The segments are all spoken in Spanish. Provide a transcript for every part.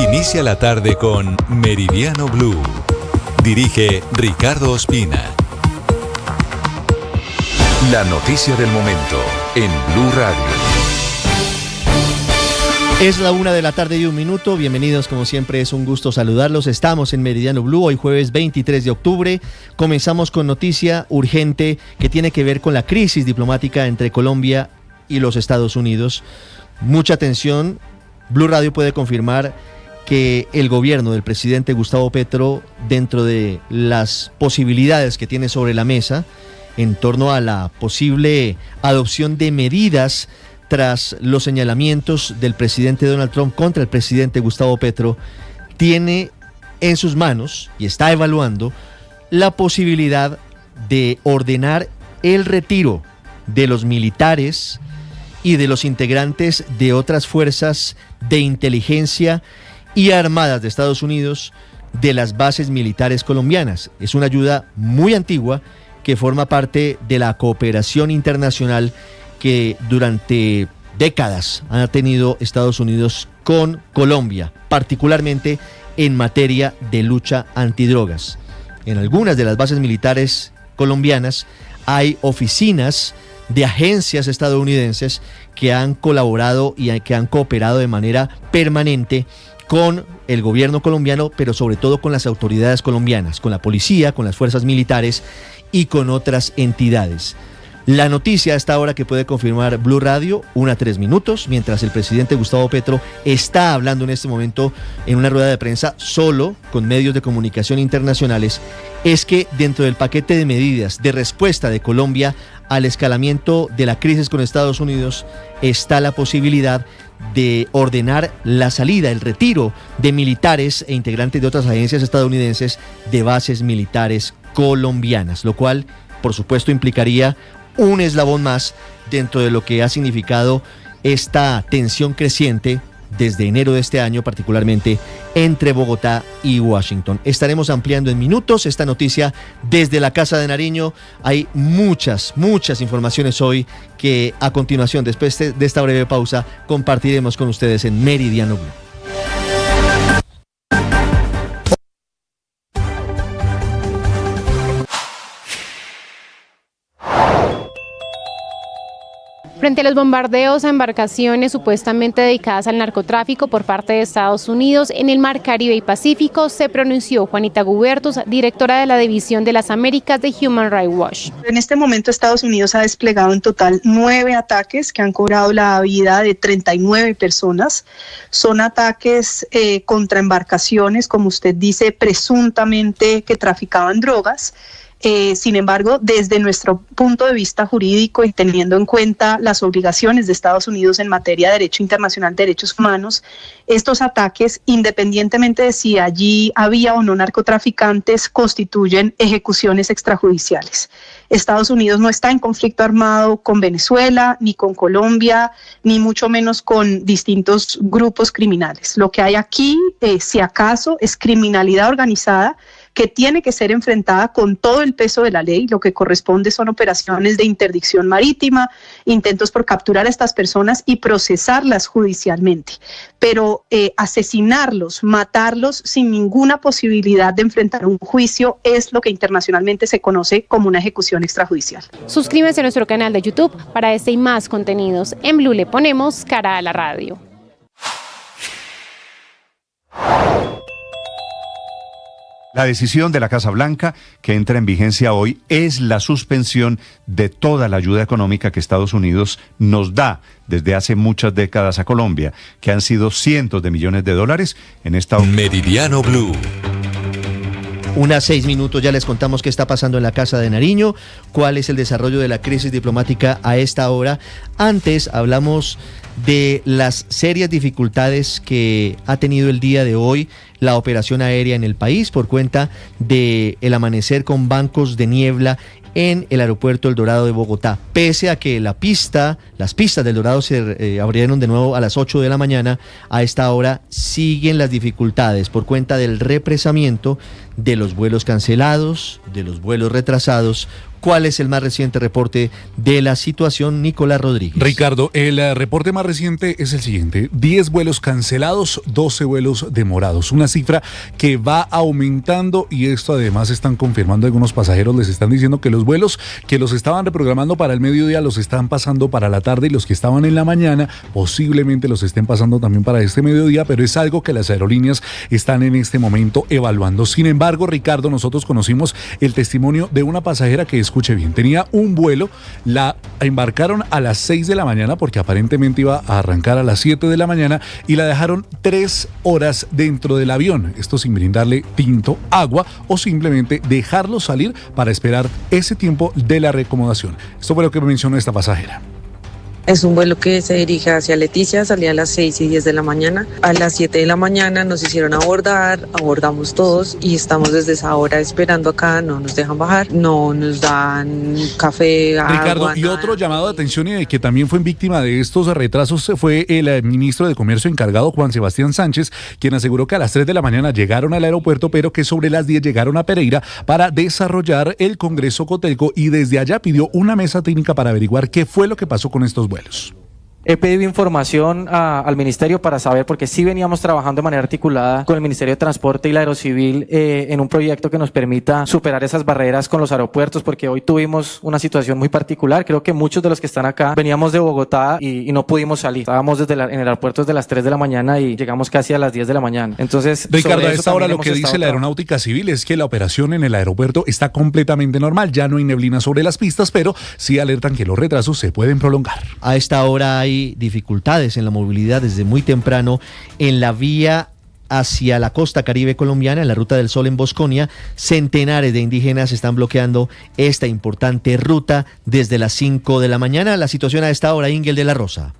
Inicia la tarde con Meridiano Blue. Dirige Ricardo Ospina. La noticia del momento en Blue Radio. Es la 1:01 p.m. Bienvenidos, como siempre, es un gusto saludarlos. Estamos en Meridiano Blue, hoy jueves 23 de octubre. Comenzamos con noticia urgente que tiene que ver con la crisis diplomática entre Colombia y los Estados Unidos. Mucha atención. Blue Radio puede confirmar que el gobierno del presidente Gustavo Petro, dentro de las posibilidades que tiene sobre la mesa en torno a la posible adopción de medidas tras los señalamientos del presidente Donald Trump contra el presidente Gustavo Petro, tiene en sus manos y está evaluando la posibilidad de ordenar el retiro de los militares y de los integrantes de otras fuerzas de inteligencia y armadas de Estados Unidos de las bases militares colombianas. Es una ayuda muy antigua que forma parte de la cooperación internacional que durante décadas ha tenido Estados Unidos con Colombia, particularmente en materia de lucha antidrogas. En algunas de las bases militares colombianas hay oficinas de agencias estadounidenses que han colaborado y que han cooperado de manera permanente con el gobierno colombiano, pero sobre todo con las autoridades colombianas, con la policía, con las fuerzas militares y con otras entidades. La noticia a esta hora que puede confirmar Blue Radio, 1:03 p.m, mientras el presidente Gustavo Petro está hablando en este momento en una rueda de prensa solo con medios de comunicación internacionales, es que dentro del paquete de medidas de respuesta de Colombia al escalamiento de la crisis con Estados Unidos está la posibilidad de ordenar la salida, el retiro de militares e integrantes de otras agencias estadounidenses de bases militares colombianas, lo cual, por supuesto, implicaría un eslabón más dentro de lo que ha significado esta tensión creciente desde enero de este año, particularmente entre Bogotá y Washington. Estaremos ampliando en minutos esta noticia desde la Casa de Nariño. Hay muchas informaciones hoy que a continuación, después de esta breve pausa, compartiremos con ustedes en Meridiano Blue. Frente a los bombardeos a embarcaciones supuestamente dedicadas al narcotráfico por parte de Estados Unidos en el Mar Caribe y Pacífico, se pronunció Juanita Gubertus, directora de la División de las Américas de Human Rights Watch. En este momento Estados Unidos ha desplegado en total 9 ataques que han cobrado la vida de 39 personas. Son ataques contra embarcaciones, como usted dice, presuntamente que traficaban drogas. Sin embargo, desde nuestro punto de vista jurídico y teniendo en cuenta las obligaciones de Estados Unidos en materia de derecho internacional de derechos humanos, estos ataques, independientemente de si allí había o no narcotraficantes, constituyen ejecuciones extrajudiciales. Estados Unidos no está en conflicto armado con Venezuela, ni con Colombia, ni mucho menos con distintos grupos criminales. Lo que hay aquí, si acaso, es criminalidad organizada que tiene que ser enfrentada con todo el peso de la ley. Lo que corresponde son operaciones de interdicción marítima, intentos por capturar a estas personas y procesarlas judicialmente. Pero asesinarlos, matarlos sin ninguna posibilidad de enfrentar un juicio es lo que internacionalmente se conoce como una ejecución extrajudicial. Suscríbase a nuestro canal de YouTube para este y más contenidos. En Blue le ponemos cara a la radio. La decisión de la Casa Blanca, que entra en vigencia hoy, es la suspensión de toda la ayuda económica que Estados Unidos nos da desde hace muchas décadas a Colombia, que han sido cientos de millones de dólares en esta... Meridiano Blue. 1:06 ya les contamos qué está pasando en la Casa de Nariño, cuál es el desarrollo de la crisis diplomática a esta hora. Antes hablamos de las serias dificultades que ha tenido el día de hoy la operación aérea en el país por cuenta del amanecer con bancos de niebla en el aeropuerto El Dorado de Bogotá. Pese a que las pistas del Dorado se abrieron de nuevo a las 8 de la mañana, a esta hora siguen las dificultades por cuenta del represamiento de los vuelos cancelados, de los vuelos retrasados ¿Cuál es el más reciente reporte de la situación, Nicolás Rodríguez? Ricardo, el reporte más reciente es el siguiente: 10 vuelos cancelados, 12 vuelos demorados. Una cifra que va aumentando, y esto además están confirmando algunos pasajeros. Les están diciendo que los vuelos que los estaban reprogramando para el mediodía los están pasando para la tarde, y los que estaban en la mañana posiblemente los estén pasando también para este mediodía, pero es algo que las aerolíneas están en este momento evaluando. Sin embargo, Ricardo, nosotros conocimos el testimonio de una pasajera que, escuche bien, tenía un vuelo, la embarcaron a las 6 de la mañana porque aparentemente iba a arrancar a las 7 de la mañana, y la dejaron 3 horas dentro del avión, esto sin brindarle tinto, agua o simplemente dejarlo salir para esperar ese tiempo de la reacomodación. Esto fue lo que mencionó esta pasajera. Es un vuelo que se dirige hacia Leticia, salía a las 6:10 de la mañana. A las 7 de la mañana nos hicieron abordamos todos y estamos desde esa hora esperando acá, no nos dejan bajar, no nos dan café, Ricardo, agua, y nada. otro llamado de atención, y que también fue víctima de estos retrasos, fue el ministro de Comercio encargado, Juan Sebastián Sánchez, quien aseguró que a las 3 de la mañana llegaron al aeropuerto, pero que sobre las 10 llegaron a Pereira para desarrollar el Congreso Cotelco, y desde allá pidió una mesa técnica para averiguar qué fue lo que pasó con estos vuelos. He pedido información al ministerio para saber, porque sí veníamos trabajando de manera articulada con el Ministerio de Transporte y la Aerocivil en un proyecto que nos permita superar esas barreras con los aeropuertos, porque hoy tuvimos una situación muy particular. Creo que muchos de los que están acá veníamos de Bogotá y no pudimos salir. Estábamos en el aeropuerto desde las 3 de la mañana y llegamos casi a las 10 de la mañana. Entonces, Ricardo, a esta hora lo que dice la Aeronáutica Civil es que la operación en el aeropuerto está completamente normal. Ya no hay neblina sobre las pistas, pero sí alertan que los retrasos se pueden prolongar. A esta hora hay dificultades en la movilidad desde muy temprano en la vía hacia la costa caribe colombiana, en la Ruta del Sol en Bosconia. Centenares de indígenas están bloqueando esta importante ruta desde las 5 de la mañana. La situación a esta hora, Ingel de la Rosa.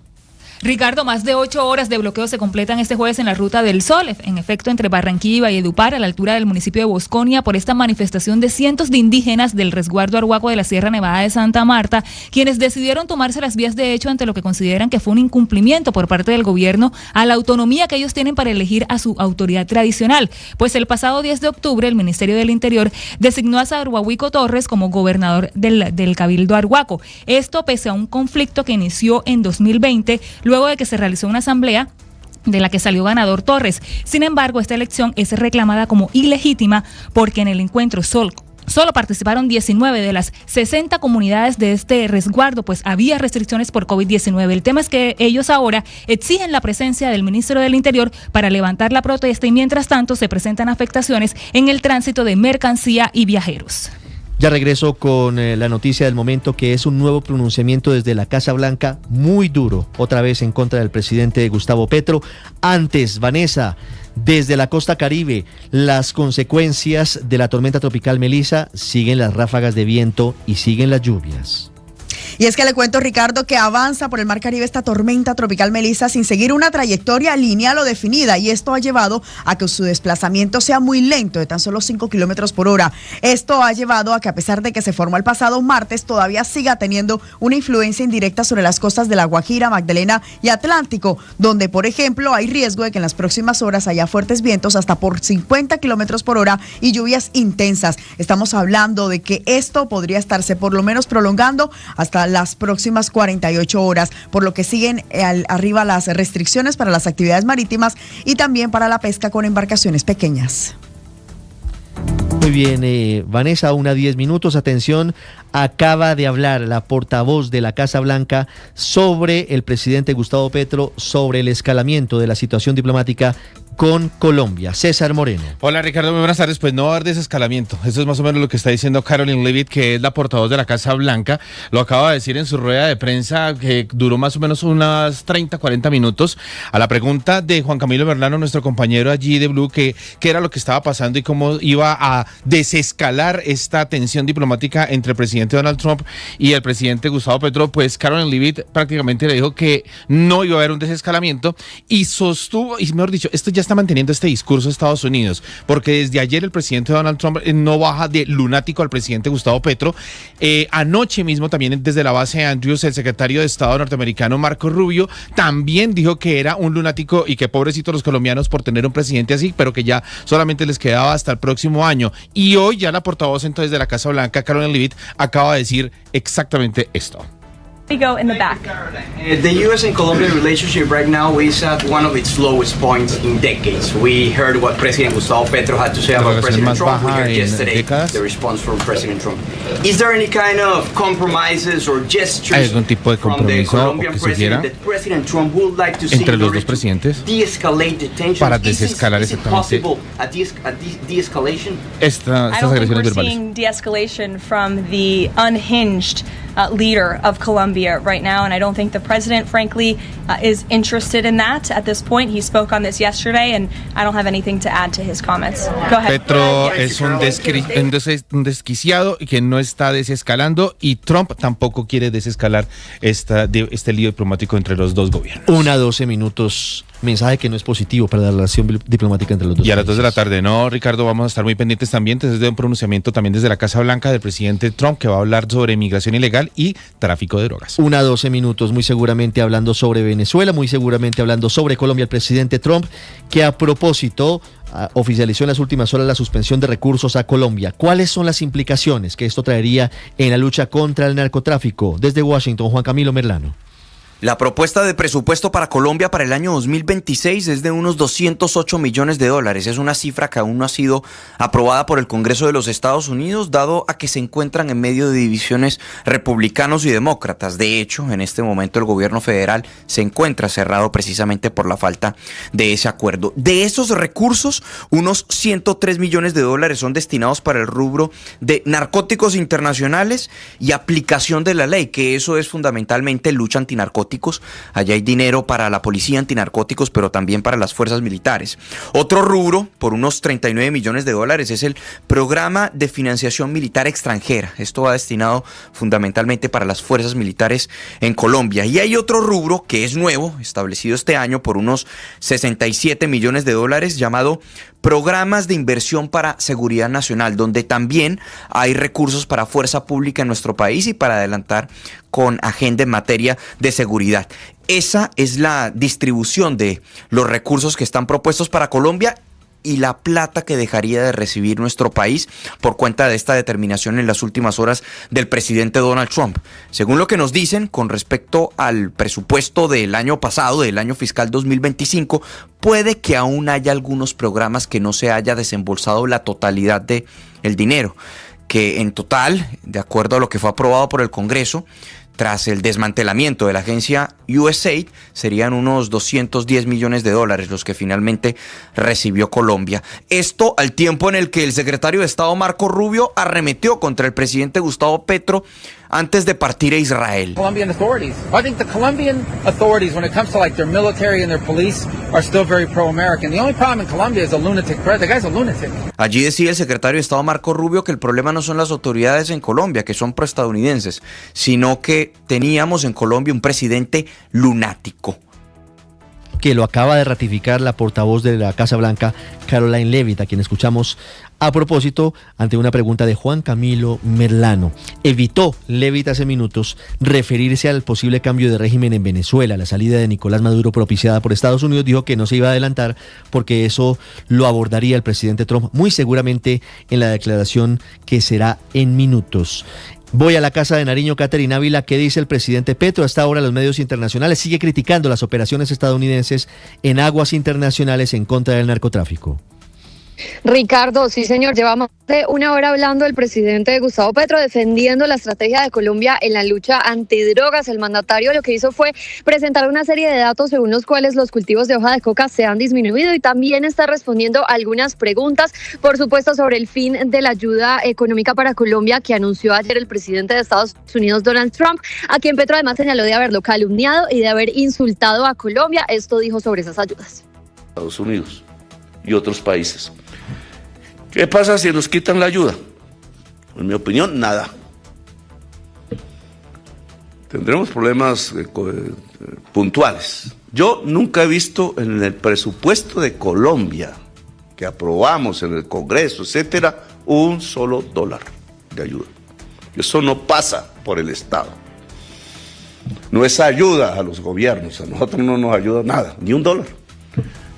Ricardo, más de 8 horas de bloqueo se completan este jueves en la Ruta del Sol, en efecto entre Barranquilla y Valledupar, a la altura del municipio de Bosconia, por esta manifestación de cientos de indígenas del resguardo Arhuaco de la Sierra Nevada de Santa Marta, quienes decidieron tomarse las vías de hecho ante lo que consideran que fue un incumplimiento por parte del gobierno a la autonomía que ellos tienen para elegir a su autoridad tradicional. Pues el pasado 10 de octubre el Ministerio del Interior designó a Sarhuahuico Torres como gobernador del Cabildo Arhuaco. Esto pese a un conflicto que inició en 2020, luego de que se realizó una asamblea de la que salió ganador Torres. Sin embargo, esta elección es reclamada como ilegítima porque en el encuentro solo participaron 19 de las 60 comunidades de este resguardo, pues había restricciones por COVID-19. El tema es que ellos ahora exigen la presencia del ministro del Interior para levantar la protesta, y mientras tanto se presentan afectaciones en el tránsito de mercancía y viajeros. Ya regreso con la noticia del momento, que es un nuevo pronunciamiento desde la Casa Blanca, muy duro, otra vez en contra del presidente Gustavo Petro. Antes, Vanessa, desde la costa caribe, las consecuencias de la tormenta tropical Melissa: siguen las ráfagas de viento y siguen las lluvias. Y es que le cuento, Ricardo, que avanza por el Mar Caribe esta tormenta tropical Melissa sin seguir una trayectoria lineal o definida, y esto ha llevado a que su desplazamiento sea muy lento, de tan solo 5 kilómetros por hora. Esto ha llevado a que, a pesar de que se formó el pasado martes, todavía siga teniendo una influencia indirecta sobre las costas de La Guajira, Magdalena y Atlántico, donde, por ejemplo, hay riesgo de que en las próximas horas haya fuertes vientos hasta por 50 kilómetros por hora y lluvias intensas. Estamos hablando de que esto podría estarse por lo menos prolongando hasta las próximas 48 horas, por lo que siguen arriba las restricciones para las actividades marítimas y también para la pesca con embarcaciones pequeñas. Muy bien, Vanessa, 1:10. Atención, acaba de hablar la portavoz de la Casa Blanca sobre el presidente Gustavo Petro, sobre el escalamiento de la situación diplomática con Colombia. César Moreno. Hola, Ricardo, muy buenas tardes. Pues no va a haber desescalamiento. Eso es más o menos lo que está diciendo Caroline Leavitt, que es la portavoz de la Casa Blanca. Lo acaba de decir en su rueda de prensa, que duró más o menos unas 30, 40 minutos, a la pregunta de Juan Camilo Merlano, nuestro compañero allí de Blue, que qué era lo que estaba pasando y cómo iba a desescalar esta tensión diplomática entre el presidente Donald Trump y el presidente Gustavo Petro. Pues Caroline Leavitt prácticamente le dijo que no iba a haber un desescalamiento y sostuvo, y mejor dicho, esto ya está manteniendo este discurso de Estados Unidos, porque desde ayer el presidente Donald Trump no baja de lunático al presidente Gustavo Petro. Anoche mismo también desde la base Andrews, el secretario de Estado norteamericano Marco Rubio también dijo que era un lunático y que pobrecitos los colombianos por tener un presidente así, pero que ya solamente les quedaba hasta el próximo año. Y hoy ya la portavoz entonces de la Casa Blanca, Caroline Leavitt, acaba de decir exactamente esto. We go in the back. The U.S. and Colombia relationship right now is at one of its lowest points in decades. We heard what President Gustavo Petro had to say about President Trump. We heard yesterday the response from President Trump. Is there any kind of compromises or gestures ¿Hay algún tipo de from the compromiso Colombian que se quiera president that President Trump would like to see entre in los order dos presidentes to de-escalate the tensions? para desescalar Is it exactamente possible a de-escalation? estas I don't think agresiones we're verbales? seeing de-escalation from the unhinged leader of Colombia right now, and I don't think the president, frankly, is interested in that at this point. He spoke on this yesterday, and I don't have anything to add to his comments. Go ahead. Petro es un desquiciado y que no está desescalando, y Trump tampoco quiere desescalar este lío diplomático entre los dos gobiernos. 1:12. Mensaje que no es positivo para la relación diplomática entre los dos. Y a las 2 de la tarde, ¿no, Ricardo? Vamos a estar muy pendientes también desde un pronunciamiento también desde la Casa Blanca del presidente Trump, que va a hablar sobre migración ilegal y tráfico de drogas. 1:12, muy seguramente hablando sobre Venezuela, muy seguramente hablando sobre Colombia, el presidente Trump, que a propósito oficializó en las últimas horas la suspensión de recursos a Colombia. ¿Cuáles son las implicaciones que esto traería en la lucha contra el narcotráfico? Desde Washington, Juan Camilo Merlano. La propuesta de presupuesto para Colombia para el año 2026 es de unos 208 millones de dólares. Es una cifra que aún no ha sido aprobada por el Congreso de los Estados Unidos, dado a que se encuentran en medio de divisiones republicanos y demócratas. De hecho, en este momento el gobierno federal se encuentra cerrado precisamente por la falta de ese acuerdo. De esos recursos, unos 103 millones de dólares son destinados para el rubro de narcóticos internacionales y aplicación de la ley, que eso es fundamentalmente lucha antinarcótica. Allá hay dinero para la policía antinarcóticos, pero también para las fuerzas militares. Otro rubro, por unos 39 millones de dólares, es el programa de financiación militar extranjera. Esto va destinado fundamentalmente para las fuerzas militares en Colombia. Y hay otro rubro que es nuevo, establecido este año por unos 67 millones de dólares, llamado programas de inversión para seguridad nacional, donde también hay recursos para fuerza pública en nuestro país y para adelantar con agenda en materia de seguridad. Esa es la distribución de los recursos que están propuestos para Colombia y la plata que dejaría de recibir nuestro país por cuenta de esta determinación en las últimas horas del presidente Donald Trump. Según lo que nos dicen con respecto al presupuesto del año pasado, del año fiscal 2025, puede que aún haya algunos programas que no se haya desembolsado la totalidad de el dinero, que en total, de acuerdo a lo que fue aprobado por el Congreso, tras el desmantelamiento de la agencia USAID, serían unos 210 millones de dólares los que finalmente recibió Colombia. Esto al tiempo en el que el secretario de Estado Marco Rubio arremetió contra el presidente Gustavo Petro antes de partir a Israel. Colombian authorities. I think the Colombian authorities, when it comes to like their military and their police, are still very pro-American. The only problem in Colombia is a lunatic president. The guy's a lunatic. Allí decía el secretario de Estado Marco Rubio que el problema no son las autoridades en Colombia, que son proestadounidenses, sino que teníamos en Colombia un presidente lunático. Que lo acaba de ratificar la portavoz de la Casa Blanca, Caroline Leavitt, a quien escuchamos a propósito ante una pregunta de Juan Camilo Merlano. Evitó Leavitt hace minutos referirse al posible cambio de régimen en Venezuela, la salida de Nicolás Maduro propiciada por Estados Unidos. Dijo que no se iba a adelantar porque eso lo abordaría el presidente Trump muy seguramente en la declaración que será en minutos. Voy a la Casa de Nariño, Catherine Ávila. ¿Qué dice el presidente Petro? Hasta ahora los medios internacionales sigue criticando las operaciones estadounidenses en aguas internacionales en contra del narcotráfico. Ricardo, sí señor, llevamos de una hora hablando del presidente Gustavo Petro defendiendo la estrategia de Colombia en la lucha antidrogas. El mandatario lo que hizo fue presentar una serie de datos según los cuales los cultivos de hoja de coca se han disminuido y también está respondiendo algunas preguntas, por supuesto, sobre el fin de la ayuda económica para Colombia que anunció ayer el presidente de Estados Unidos, Donald Trump, a quien Petro además señaló de haberlo calumniado y de haber insultado a Colombia. Esto dijo sobre esas ayudas. Estados Unidos y otros países. ¿Qué pasa si nos quitan la ayuda? En mi opinión, nada. tendremos problemas puntuales. Yo nunca he visto en el presupuesto de Colombia que aprobamos en el Congreso, etcétera, un solo dólar de ayuda. Eso no pasa por el Estado. No es ayuda a los gobiernos, a nosotros no nos ayuda nada, ni un dólar.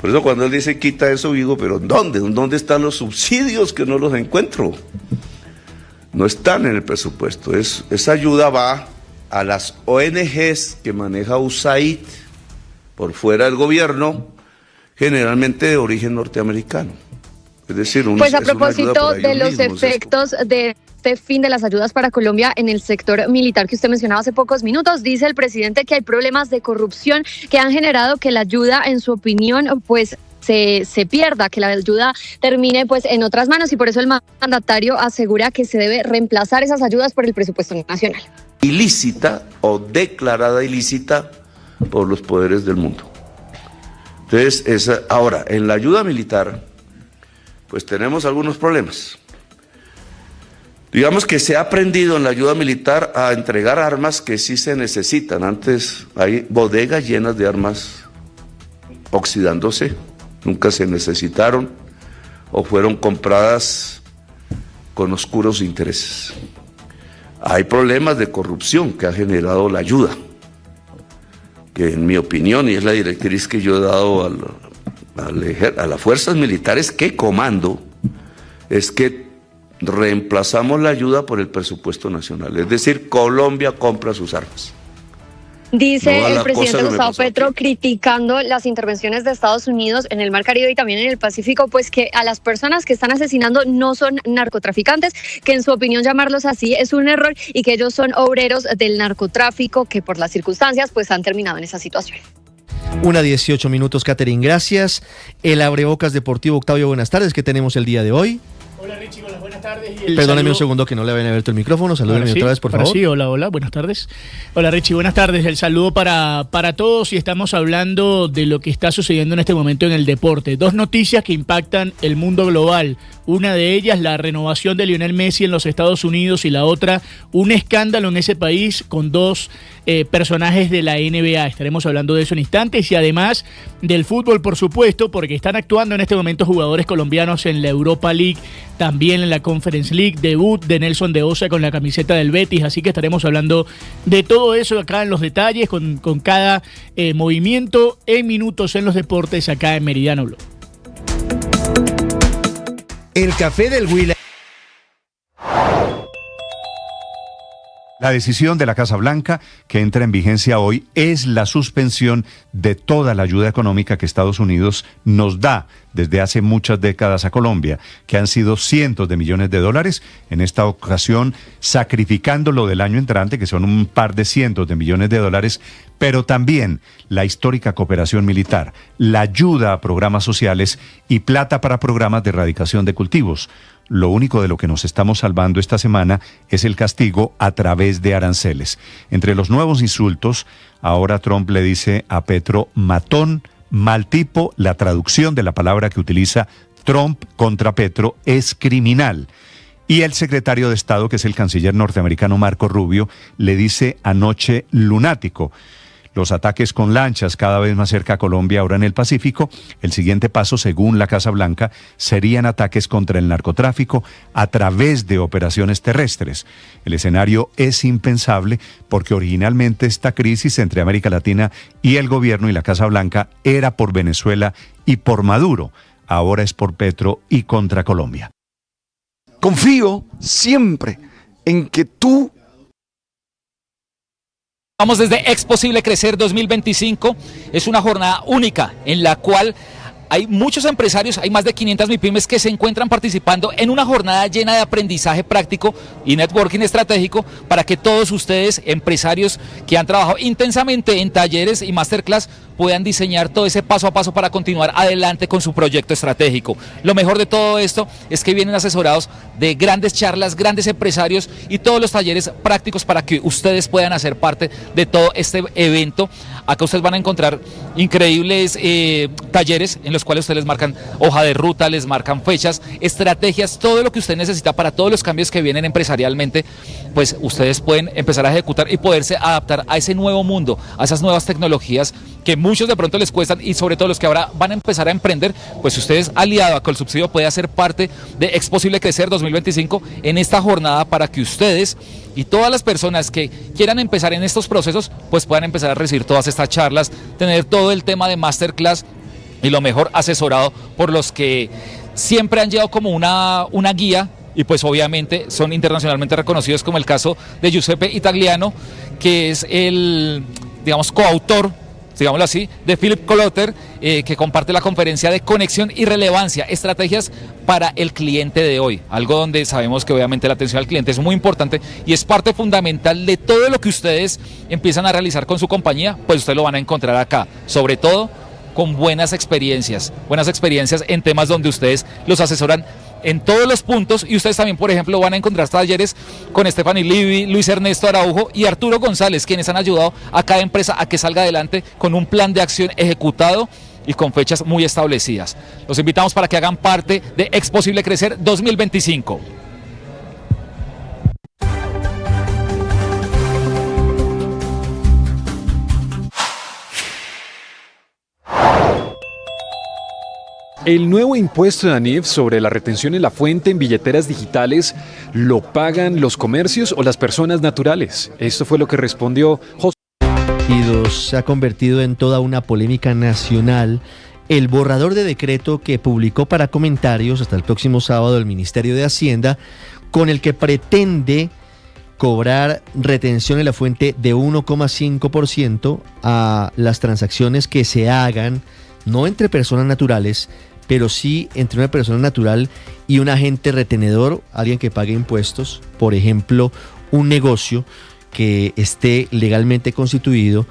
Por eso cuando él dice quita eso, digo, pero ¿dónde están los subsidios que no los encuentro? No están en el presupuesto. Esa ayuda va a las ONGs que maneja USAID por fuera del gobierno, generalmente de origen norteamericano. Es decir, pues a propósito de los efectos de este fin de las ayudas para Colombia en el sector militar que usted mencionaba hace pocos minutos, dice el presidente que hay problemas de corrupción que han generado que la ayuda, en su opinión, pues se pierda, que la ayuda termine pues en otras manos, y por eso el mandatario asegura que se debe reemplazar esas ayudas por el presupuesto nacional. Ilícita o declarada ilícita por los poderes del mundo. Entonces, ahora, en la ayuda militar, pues tenemos algunos problemas. Digamos que se ha aprendido en la ayuda militar a entregar armas que sí se necesitan. Antes hay bodegas llenas de armas oxidándose, nunca se necesitaron o fueron compradas con oscuros intereses. Hay problemas de corrupción que ha generado la ayuda, que en mi opinión, y es la directriz que yo he dado a las fuerzas militares que comando, es que reemplazamos la ayuda por el presupuesto nacional. Es decir, Colombia compra sus armas. Dice el presidente Gustavo Petro, criticando las intervenciones de Estados Unidos en el Mar Caribe y también en el Pacífico, pues que a las personas que están asesinando no son narcotraficantes, que en su opinión llamarlos así es un error y que ellos son obreros del narcotráfico que por las circunstancias pues han terminado en esa situación. 1:18, Catherine, gracias. El abrebocas deportivo, Octavio, buenas tardes, ¿qué tenemos el día de hoy? Hola Richie, buenas tardes. Perdóneme un segundo que no le habían abierto el micrófono, salúdeme otra vez, por favor. Sí, hola, buenas tardes. Hola Richie, buenas tardes. El saludo para todos, y estamos hablando de lo que está sucediendo en este momento en el deporte. Dos noticias que impactan el mundo global. Una de ellas, la renovación de Lionel Messi en los Estados Unidos, y la otra, un escándalo en ese país con dos personajes de la NBA. Estaremos hablando de eso en instantes, y además del fútbol, por supuesto, porque están actuando en este momento jugadores colombianos en la Europa League, también en la Conference League, debut de Nelson de Osa con la camiseta del Betis, así que estaremos hablando de todo eso acá en los detalles, con cada movimiento en minutos en los deportes acá en Meridiano Blue. El café del Huila. La decisión de la Casa Blanca que entra en vigencia hoy es la suspensión de toda la ayuda económica que Estados Unidos nos da desde hace muchas décadas a Colombia, que han sido cientos de millones de dólares, en esta ocasión sacrificando lo del año entrante, que son un par de cientos de millones de dólares, pero también la histórica cooperación militar, la ayuda a programas sociales y plata para programas de erradicación de cultivos. Lo único de lo que nos estamos salvando esta semana es el castigo a través de aranceles. Entre los nuevos insultos, ahora Trump le dice a Petro matón, mal tipo. La traducción de la palabra que utiliza Trump contra Petro es criminal. Y el secretario de Estado, que es el canciller norteamericano Marco Rubio, le dice anoche lunático. Los ataques con lanchas cada vez más cerca a Colombia, ahora en el Pacífico. El siguiente paso, según la Casa Blanca, serían ataques contra el narcotráfico a través de operaciones terrestres. El escenario es impensable porque originalmente esta crisis entre América Latina y el gobierno y la Casa Blanca era por Venezuela y por Maduro. Ahora es por Petro y contra Colombia. Confío siempre en que tú... Vamos desde Ex Posible Crecer 2025, es una jornada única en la cual hay muchos empresarios, hay más de 500 MIPYMES que se encuentran participando en una jornada llena de aprendizaje práctico y networking estratégico para que todos ustedes, empresarios que han trabajado intensamente en talleres y masterclass, puedan diseñar todo ese paso a paso para continuar adelante con su proyecto estratégico. Lo mejor de todo esto es que vienen asesorados de grandes charlas, grandes empresarios y todos los talleres prácticos para que ustedes puedan hacer parte de todo este evento. Acá ustedes van a encontrar increíbles talleres en los los cuales ustedes les marcan hoja de ruta, les marcan fechas, estrategias, todo lo que usted necesita para todos los cambios que vienen empresarialmente, pues ustedes pueden empezar a ejecutar y poderse adaptar a ese nuevo mundo, a esas nuevas tecnologías que muchos de pronto les cuestan, y sobre todo los que ahora van a empezar a emprender. Pues si ustedes aliado a Colsubsidio puede hacer parte de Es Posible Crecer 2025 en esta jornada, para que ustedes y todas las personas que quieran empezar en estos procesos pues puedan empezar a recibir todas estas charlas, tener todo el tema de masterclass y lo mejor asesorado por los que siempre han llevado como una guía, y pues obviamente son internacionalmente reconocidos, como el caso de Giuseppe Itagliano, que es el, digamos, coautor, digámoslo así, de Philip Kotler, que comparte la conferencia de Conexión y Relevancia, estrategias para el cliente de hoy, algo donde sabemos que obviamente la atención al cliente es muy importante y es parte fundamental de todo lo que ustedes empiezan a realizar con su compañía. Pues ustedes lo van a encontrar acá, sobre todo con buenas experiencias en temas donde ustedes los asesoran en todos los puntos, y ustedes también, por ejemplo, van a encontrar talleres con Stephanie Livy, Luis Ernesto Araujo y Arturo González, quienes han ayudado a cada empresa a que salga adelante con un plan de acción ejecutado y con fechas muy establecidas. Los invitamos para que hagan parte de Es Posible Crecer 2025. El nuevo impuesto de ANIF sobre la retención en la fuente en billeteras digitales, ¿lo pagan los comercios o las personas naturales? Esto fue lo que respondió José. Se ha convertido en toda una polémica nacional el borrador de decreto que publicó para comentarios hasta el próximo sábado el Ministerio de Hacienda, con el que pretende cobrar retención en la fuente de 1,5% a las transacciones que se hagan, no entre personas naturales, pero sí entre una persona natural y un agente retenedor, alguien que pague impuestos, por ejemplo, un negocio que esté legalmente constituido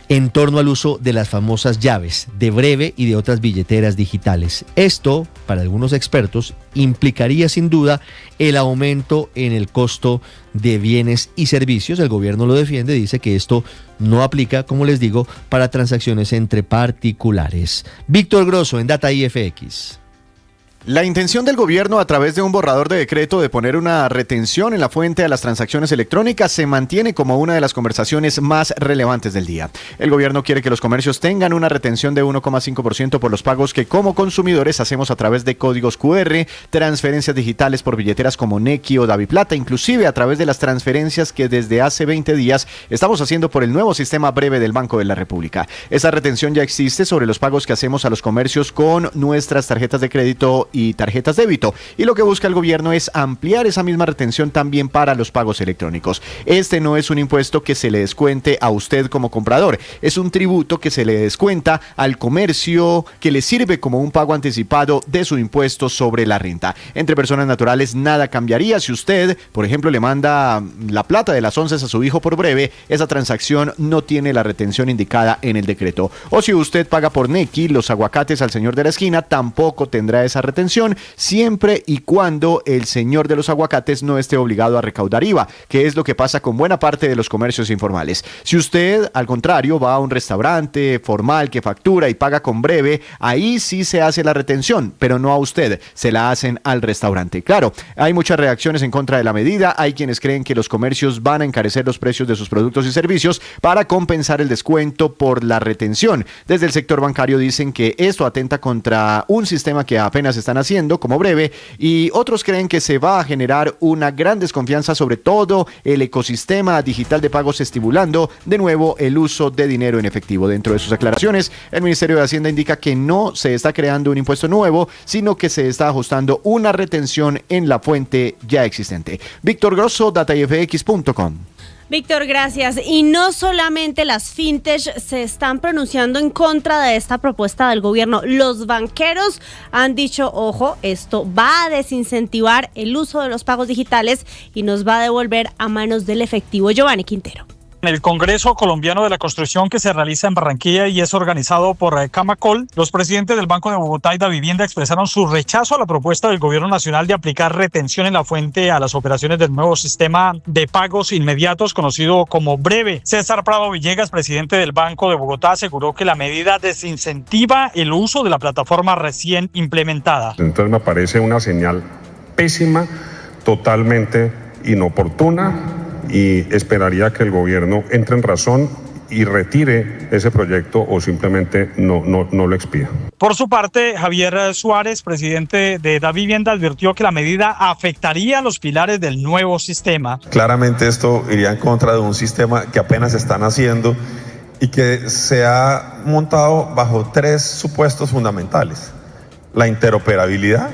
en torno al uso de las famosas llaves de breve y de otras billeteras digitales. Esto, para algunos expertos, implicaría sin duda el aumento en el costo de bienes y servicios. El gobierno lo defiende, dice que esto no aplica, como les digo, para transacciones entre particulares. Víctor Grosso en Data IFX. La intención del gobierno a través de un borrador de decreto de poner una retención en la fuente a las transacciones electrónicas se mantiene como una de las conversaciones más relevantes del día. El gobierno quiere que los comercios tengan una retención de 1,5% por los pagos que como consumidores hacemos a través de códigos QR, transferencias digitales por billeteras como Nequi o DaviPlata, inclusive a través de las transferencias que desde hace 20 días estamos haciendo por el nuevo sistema breve del Banco de la República. Esa retención ya existe sobre los pagos que hacemos a los comercios con nuestras tarjetas de crédito y tarjetas débito, y lo que busca el gobierno es ampliar esa misma retención también para los pagos electrónicos. Este no es un impuesto que se le descuente a usted como comprador, es un tributo que se le descuenta al comercio, que le sirve como un pago anticipado de su impuesto sobre la renta. Entre personas naturales nada cambiaría. Si usted, por ejemplo, le manda la plata de las onces a su hijo por breve, esa transacción no tiene la retención indicada en el decreto. O si usted paga por Nequi los aguacates al señor de la esquina, tampoco tendrá esa retención, siempre y cuando el señor de los aguacates no esté obligado a recaudar IVA, que es lo que pasa con buena parte de los comercios informales. Si usted, al contrario, va a un restaurante formal que factura y paga con breve, ahí sí se hace la retención, pero no a usted, se la hacen al restaurante. Claro, hay muchas reacciones en contra de la medida. Hay quienes creen que los comercios van a encarecer los precios de sus productos y servicios para compensar el descuento por la retención. Desde el sector bancario dicen que esto atenta contra un sistema que apenas están haciendo como breve, y otros creen que se va a generar una gran desconfianza sobre todo el ecosistema digital de pagos, estimulando de nuevo el uso de dinero en efectivo. Dentro de sus aclaraciones, el Ministerio de Hacienda indica que no se está creando un impuesto nuevo, sino que se está ajustando una retención en la fuente ya existente. Víctor Grosso, DataIFX.com. Víctor, gracias. Y no solamente las fintech se están pronunciando en contra de esta propuesta del gobierno. Los banqueros han dicho, ojo, esto va a desincentivar el uso de los pagos digitales y nos va a devolver a manos del efectivo. Giovanni Quintero. El Congreso Colombiano de la Construcción, que se realiza en Barranquilla y es organizado por Camacol, los presidentes del Banco de Bogotá y Da Vivienda expresaron su rechazo a la propuesta del gobierno nacional de aplicar retención en la fuente a las operaciones del nuevo sistema de pagos inmediatos conocido como Breve. César Prado Villegas, presidente del Banco de Bogotá, aseguró que la medida desincentiva el uso de la plataforma recién implementada. Entonces me parece una señal pésima, totalmente inoportuna, y esperaría que el gobierno entre en razón y retire ese proyecto o simplemente no lo expida. Por su parte, Javier Suárez, presidente de Da Vivienda, advirtió que la medida afectaría los pilares del nuevo sistema. Claramente esto iría en contra de un sistema que apenas están haciendo y que se ha montado bajo 3 supuestos fundamentales: la interoperabilidad,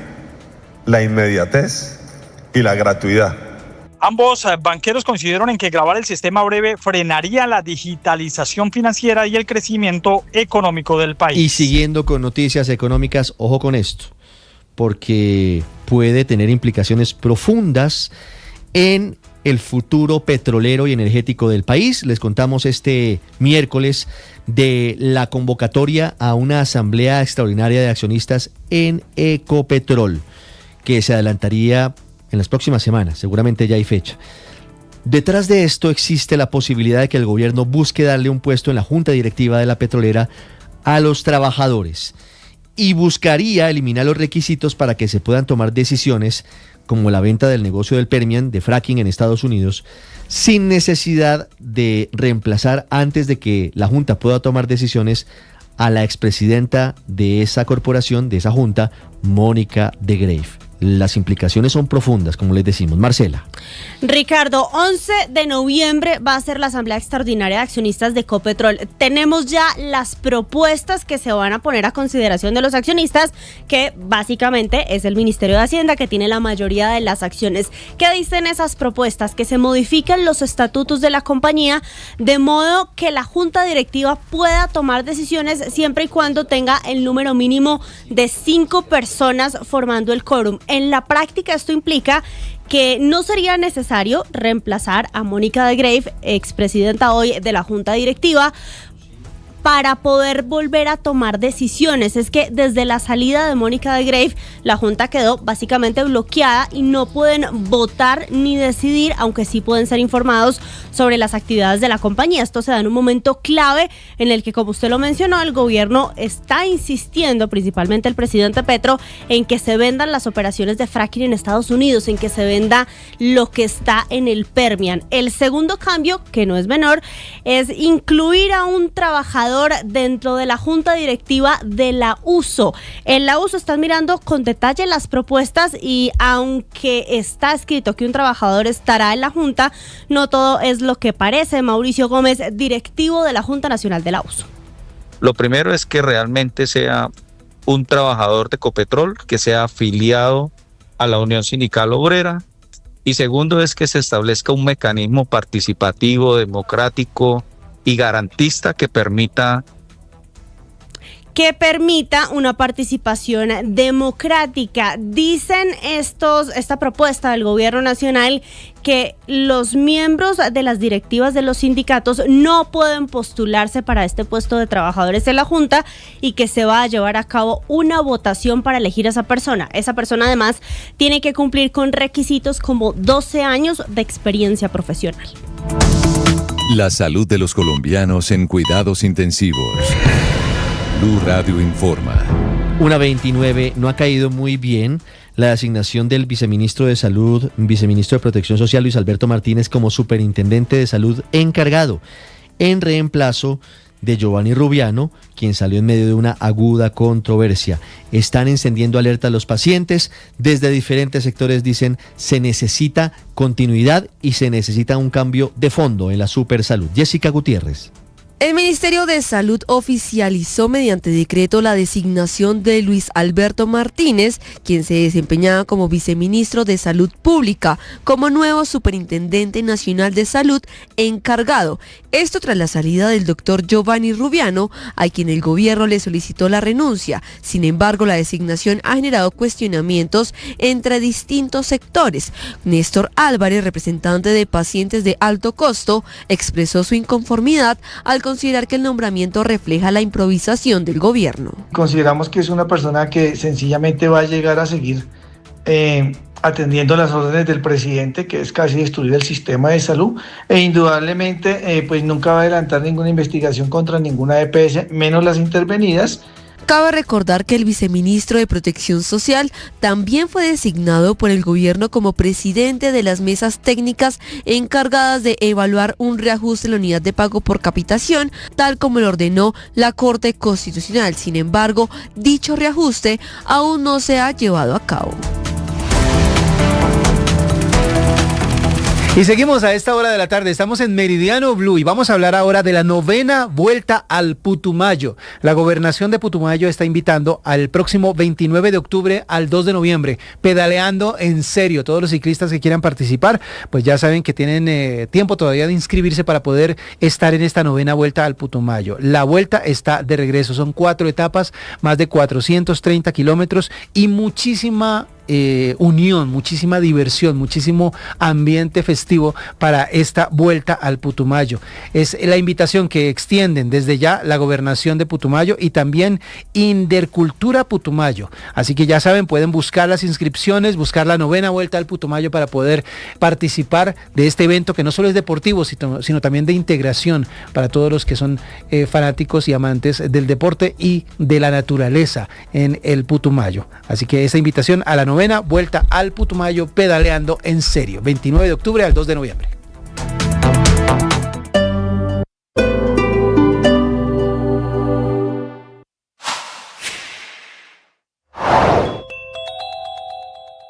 la inmediatez y la gratuidad. Ambos banqueros coincidieron en que grabar el sistema Breve frenaría la digitalización financiera y el crecimiento económico del país. Y siguiendo con noticias económicas, ojo con esto, porque puede tener implicaciones profundas en el futuro petrolero y energético del país. Les contamos este miércoles de la convocatoria a una asamblea extraordinaria de accionistas en Ecopetrol, que se adelantaría en las próximas semanas, seguramente ya hay fecha. Detrás de esto existe la posibilidad de que el gobierno busque darle un puesto en la junta directiva de la petrolera a los trabajadores y buscaría eliminar los requisitos para que se puedan tomar decisiones como la venta del negocio del Permian de fracking en Estados Unidos, sin necesidad de reemplazar antes de que la junta pueda tomar decisiones a la expresidenta de esa corporación, de esa junta, Mónica de Greiff. Las implicaciones son profundas, como les decimos. Marcela. Ricardo, 11 de noviembre va a ser la Asamblea Extraordinaria de Accionistas de Ecopetrol. Tenemos ya las propuestas que se van a poner a consideración de los accionistas, que básicamente es el Ministerio de Hacienda, que tiene la mayoría de las acciones. ¿Qué dicen esas propuestas? Que se modifiquen los estatutos de la compañía de modo que la junta directiva pueda tomar decisiones siempre y cuando tenga el número mínimo de 5 personas formando el quórum. En la práctica esto implica que no sería necesario reemplazar a Mónica de Greiff, expresidenta hoy de la junta directiva, para poder volver a tomar decisiones. Es que desde la salida de Mónica de Greiff, la junta quedó básicamente bloqueada y no pueden votar ni decidir, aunque sí pueden ser informados sobre las actividades de la compañía. Esto se da en un momento clave en el que, como usted lo mencionó, el gobierno está insistiendo, principalmente el presidente Petro, en que se vendan las operaciones de fracking en Estados Unidos, en que se venda lo que está en el Permian. El segundo cambio, que no es menor, es incluir a un trabajador dentro de la junta directiva de la USO. En la USO están mirando con detalle las propuestas y aunque está escrito que un trabajador estará en la junta, no todo es lo que parece. Mauricio Gómez, directivo de la Junta Nacional de la USO. Lo primero es que realmente sea un trabajador de Ecopetrol, que sea afiliado a la Unión Sindical Obrera. Y segundo es que se establezca un mecanismo participativo, democrático y garantista que permita una participación democrática. Dicen esta propuesta del gobierno nacional que los miembros de las directivas de los sindicatos no pueden postularse para este puesto de trabajadores en la Junta y que se va a llevar a cabo una votación para elegir a esa persona. Esa persona además tiene que cumplir con requisitos como 12 años de experiencia profesional. La salud de los colombianos en cuidados intensivos. Blue Radio informa. 1:29, no ha caído muy bien la asignación del viceministro de Salud, viceministro de Protección Social, Luis Alberto Martínez, como superintendente de salud encargado, en reemplazo de Giovanni Rubiano, quien salió en medio de una aguda controversia. Están encendiendo alerta los pacientes. Desde diferentes sectores dicen se necesita continuidad y se necesita un cambio de fondo en la supersalud. Jessica Gutiérrez. El Ministerio de Salud oficializó mediante decreto la designación de Luis Alberto Martínez, quien se desempeñaba como viceministro de Salud Pública, como nuevo Superintendente Nacional de Salud encargado. Esto tras la salida del doctor Giovanni Rubiano, a quien el gobierno le solicitó la renuncia. Sin embargo, la designación ha generado cuestionamientos entre distintos sectores. Néstor Álvarez, representante de pacientes de alto costo, expresó su inconformidad al considerar que el nombramiento refleja la improvisación del gobierno. Consideramos que es una persona que sencillamente va a llegar a seguir atendiendo las órdenes del presidente, que es casi destruir el sistema de salud, e indudablemente pues nunca va a adelantar ninguna investigación contra ninguna EPS, menos las intervenidas. Cabe recordar que el viceministro de Protección Social también fue designado por el gobierno como presidente de las mesas técnicas encargadas de evaluar un reajuste en la unidad de pago por capitación, tal como lo ordenó la Corte Constitucional. Sin embargo, dicho reajuste aún no se ha llevado a cabo. Y seguimos a esta hora de la tarde, estamos en Meridiano Blue y vamos a hablar ahora de la 9ª Vuelta al Putumayo. La gobernación de Putumayo está invitando al próximo 29 de octubre al 2 de noviembre, pedaleando en serio. Todos los ciclistas que quieran participar, pues ya saben que tienen tiempo todavía de inscribirse para poder estar en esta 9ª Vuelta al Putumayo. La vuelta está de regreso, son 4 etapas, más de 430 kilómetros y muchísima unión, muchísima diversión, muchísimo ambiente festivo para esta vuelta al Putumayo. Es la invitación que extienden desde ya la gobernación de Putumayo y también Indercultura Putumayo. Así que ya saben, pueden buscar las inscripciones, buscar la 9ª Vuelta al Putumayo para poder participar de este evento que no solo es deportivo, sino también de integración para todos los que son fanáticos y amantes del deporte y de la naturaleza en el Putumayo. Así que esa invitación a la 9ª Vuelta al Putumayo, pedaleando en serio, 29 de octubre al 2 de noviembre.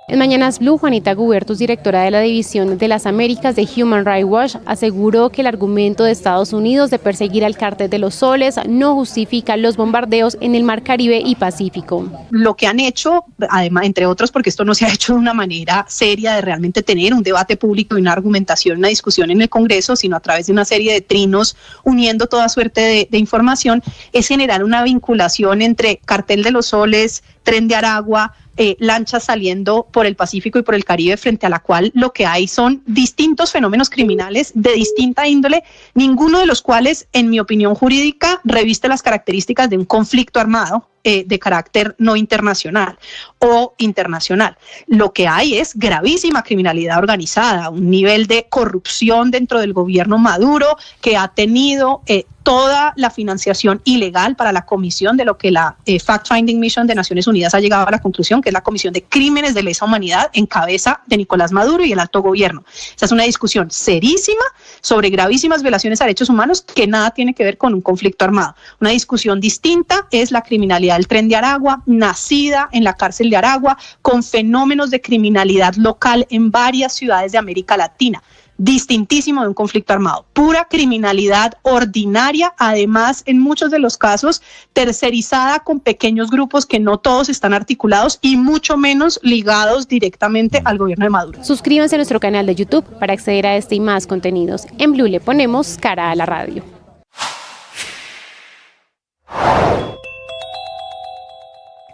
En Mañanas Blue, Juanita Gubertus, directora de la División de las Américas de Human Rights Watch, aseguró que el argumento de Estados Unidos de perseguir al Cártel de los Soles no justifica los bombardeos en el Mar Caribe y Pacífico. Lo que han hecho, además, entre otros, porque esto no se ha hecho de una manera seria de realmente tener un debate público y una argumentación, una discusión en el Congreso, sino a través de una serie de trinos uniendo toda suerte de información, es generar una vinculación entre Cartel de los Soles, Tren de Aragua, lanchas saliendo por el Pacífico y por el Caribe, frente a la cual lo que hay son distintos fenómenos criminales de distinta índole, ninguno de los cuales, en mi opinión jurídica, reviste las características de un conflicto armado de carácter no internacional o internacional. Lo que hay es gravísima criminalidad organizada, un nivel de corrupción dentro del gobierno Maduro que ha tenido toda la financiación ilegal para la comisión de lo que la Fact-Finding Mission de Naciones Unidas ha llegado a la conclusión, que es la Comisión de Crímenes de Lesa Humanidad en cabeza de Nicolás Maduro y el alto gobierno. Esa es una discusión serísima sobre gravísimas violaciones a derechos humanos que nada tiene que ver con un conflicto armado. Una discusión distinta es la criminalidad del Tren de Aragua, nacida en la cárcel de Aragua, con fenómenos de criminalidad local en varias ciudades de América Latina. Distintísimo de un conflicto armado, pura criminalidad ordinaria, además en muchos de los casos tercerizada con pequeños grupos que no todos están articulados y mucho menos ligados directamente al gobierno de Maduro. Suscríbanse a nuestro canal de YouTube para acceder a este y más contenidos. En Blue le ponemos cara a la radio.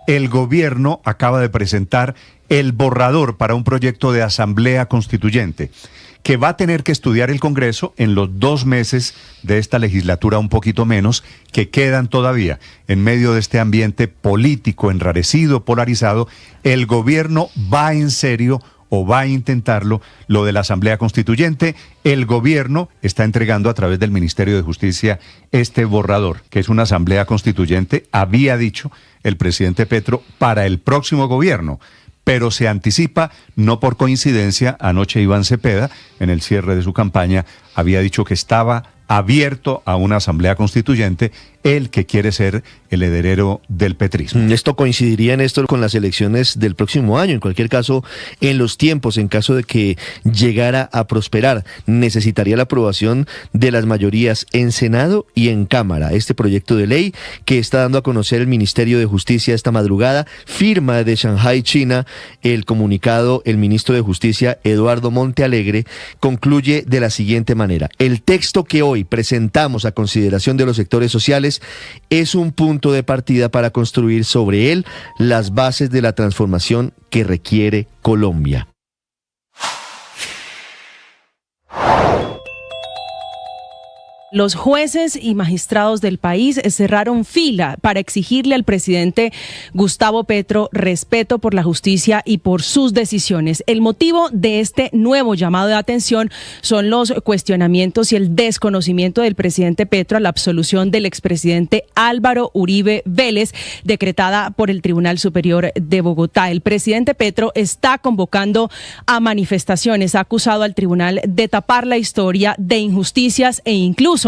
El gobierno acaba de presentar el borrador para un proyecto de asamblea constituyente que va a tener que estudiar el Congreso en los 2 meses de esta legislatura, un poquito menos, que quedan todavía. En medio de este ambiente político enrarecido, polarizado, el gobierno va en serio o va a intentarlo, lo de la Asamblea Constituyente. El gobierno está entregando a través del Ministerio de Justicia este borrador, que es una Asamblea Constituyente, había dicho el presidente Petro, para el próximo gobierno, pero se anticipa, no por coincidencia. Anoche Iván Cepeda, en el cierre de su campaña, había dicho que estaba abierto a una asamblea constituyente, el que quiere ser el heredero del petrismo. Esto coincidiría, Néstor, con las elecciones del próximo año. En cualquier caso, en los tiempos, en caso de que llegara a prosperar, necesitaría la aprobación de las mayorías en Senado y en Cámara. Este proyecto de ley que está dando a conocer el Ministerio de Justicia esta madrugada, firma de Shanghái, China. El comunicado, el ministro de Justicia, Eduardo Montealegre, concluye de la siguiente manera: el texto que hoy presentamos a consideración de los sectores sociales es un punto de partida para construir sobre él las bases de la transformación que requiere Colombia. Los jueces y magistrados del país cerraron fila para exigirle al presidente Gustavo Petro respeto por la justicia y por sus decisiones. El motivo de este nuevo llamado de atención son los cuestionamientos y el desconocimiento del presidente Petro a la absolución del expresidente Álvaro Uribe Vélez, decretada por el Tribunal Superior de Bogotá. El presidente Petro está convocando a manifestaciones, ha acusado al tribunal de tapar la historia de injusticias e incluso,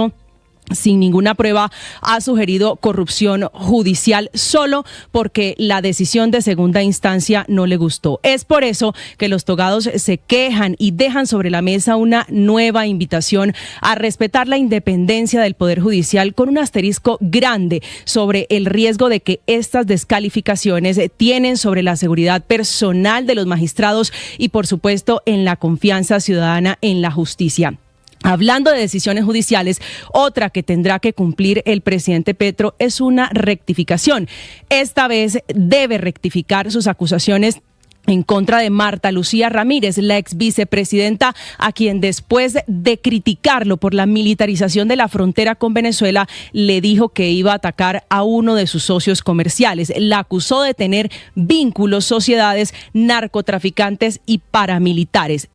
sin ninguna prueba, ha sugerido corrupción judicial solo porque la decisión de segunda instancia no le gustó. Es por eso que los togados se quejan y dejan sobre la mesa una nueva invitación a respetar la independencia del Poder Judicial, con un asterisco grande sobre el riesgo de que estas descalificaciones tienen sobre la seguridad personal de los magistrados y, por supuesto, en la confianza ciudadana en la justicia. Hablando de decisiones judiciales, otra que tendrá que cumplir el presidente Petro es una rectificación. Esta vez debe rectificar sus acusaciones en contra de Marta Lucía Ramírez, la ex vicepresidenta, a quien después de criticarlo por la militarización de la frontera con Venezuela, le dijo que iba a atacar a uno de sus socios comerciales. La acusó de tener vínculos, sociedades, narcotraficantes y paramilitares.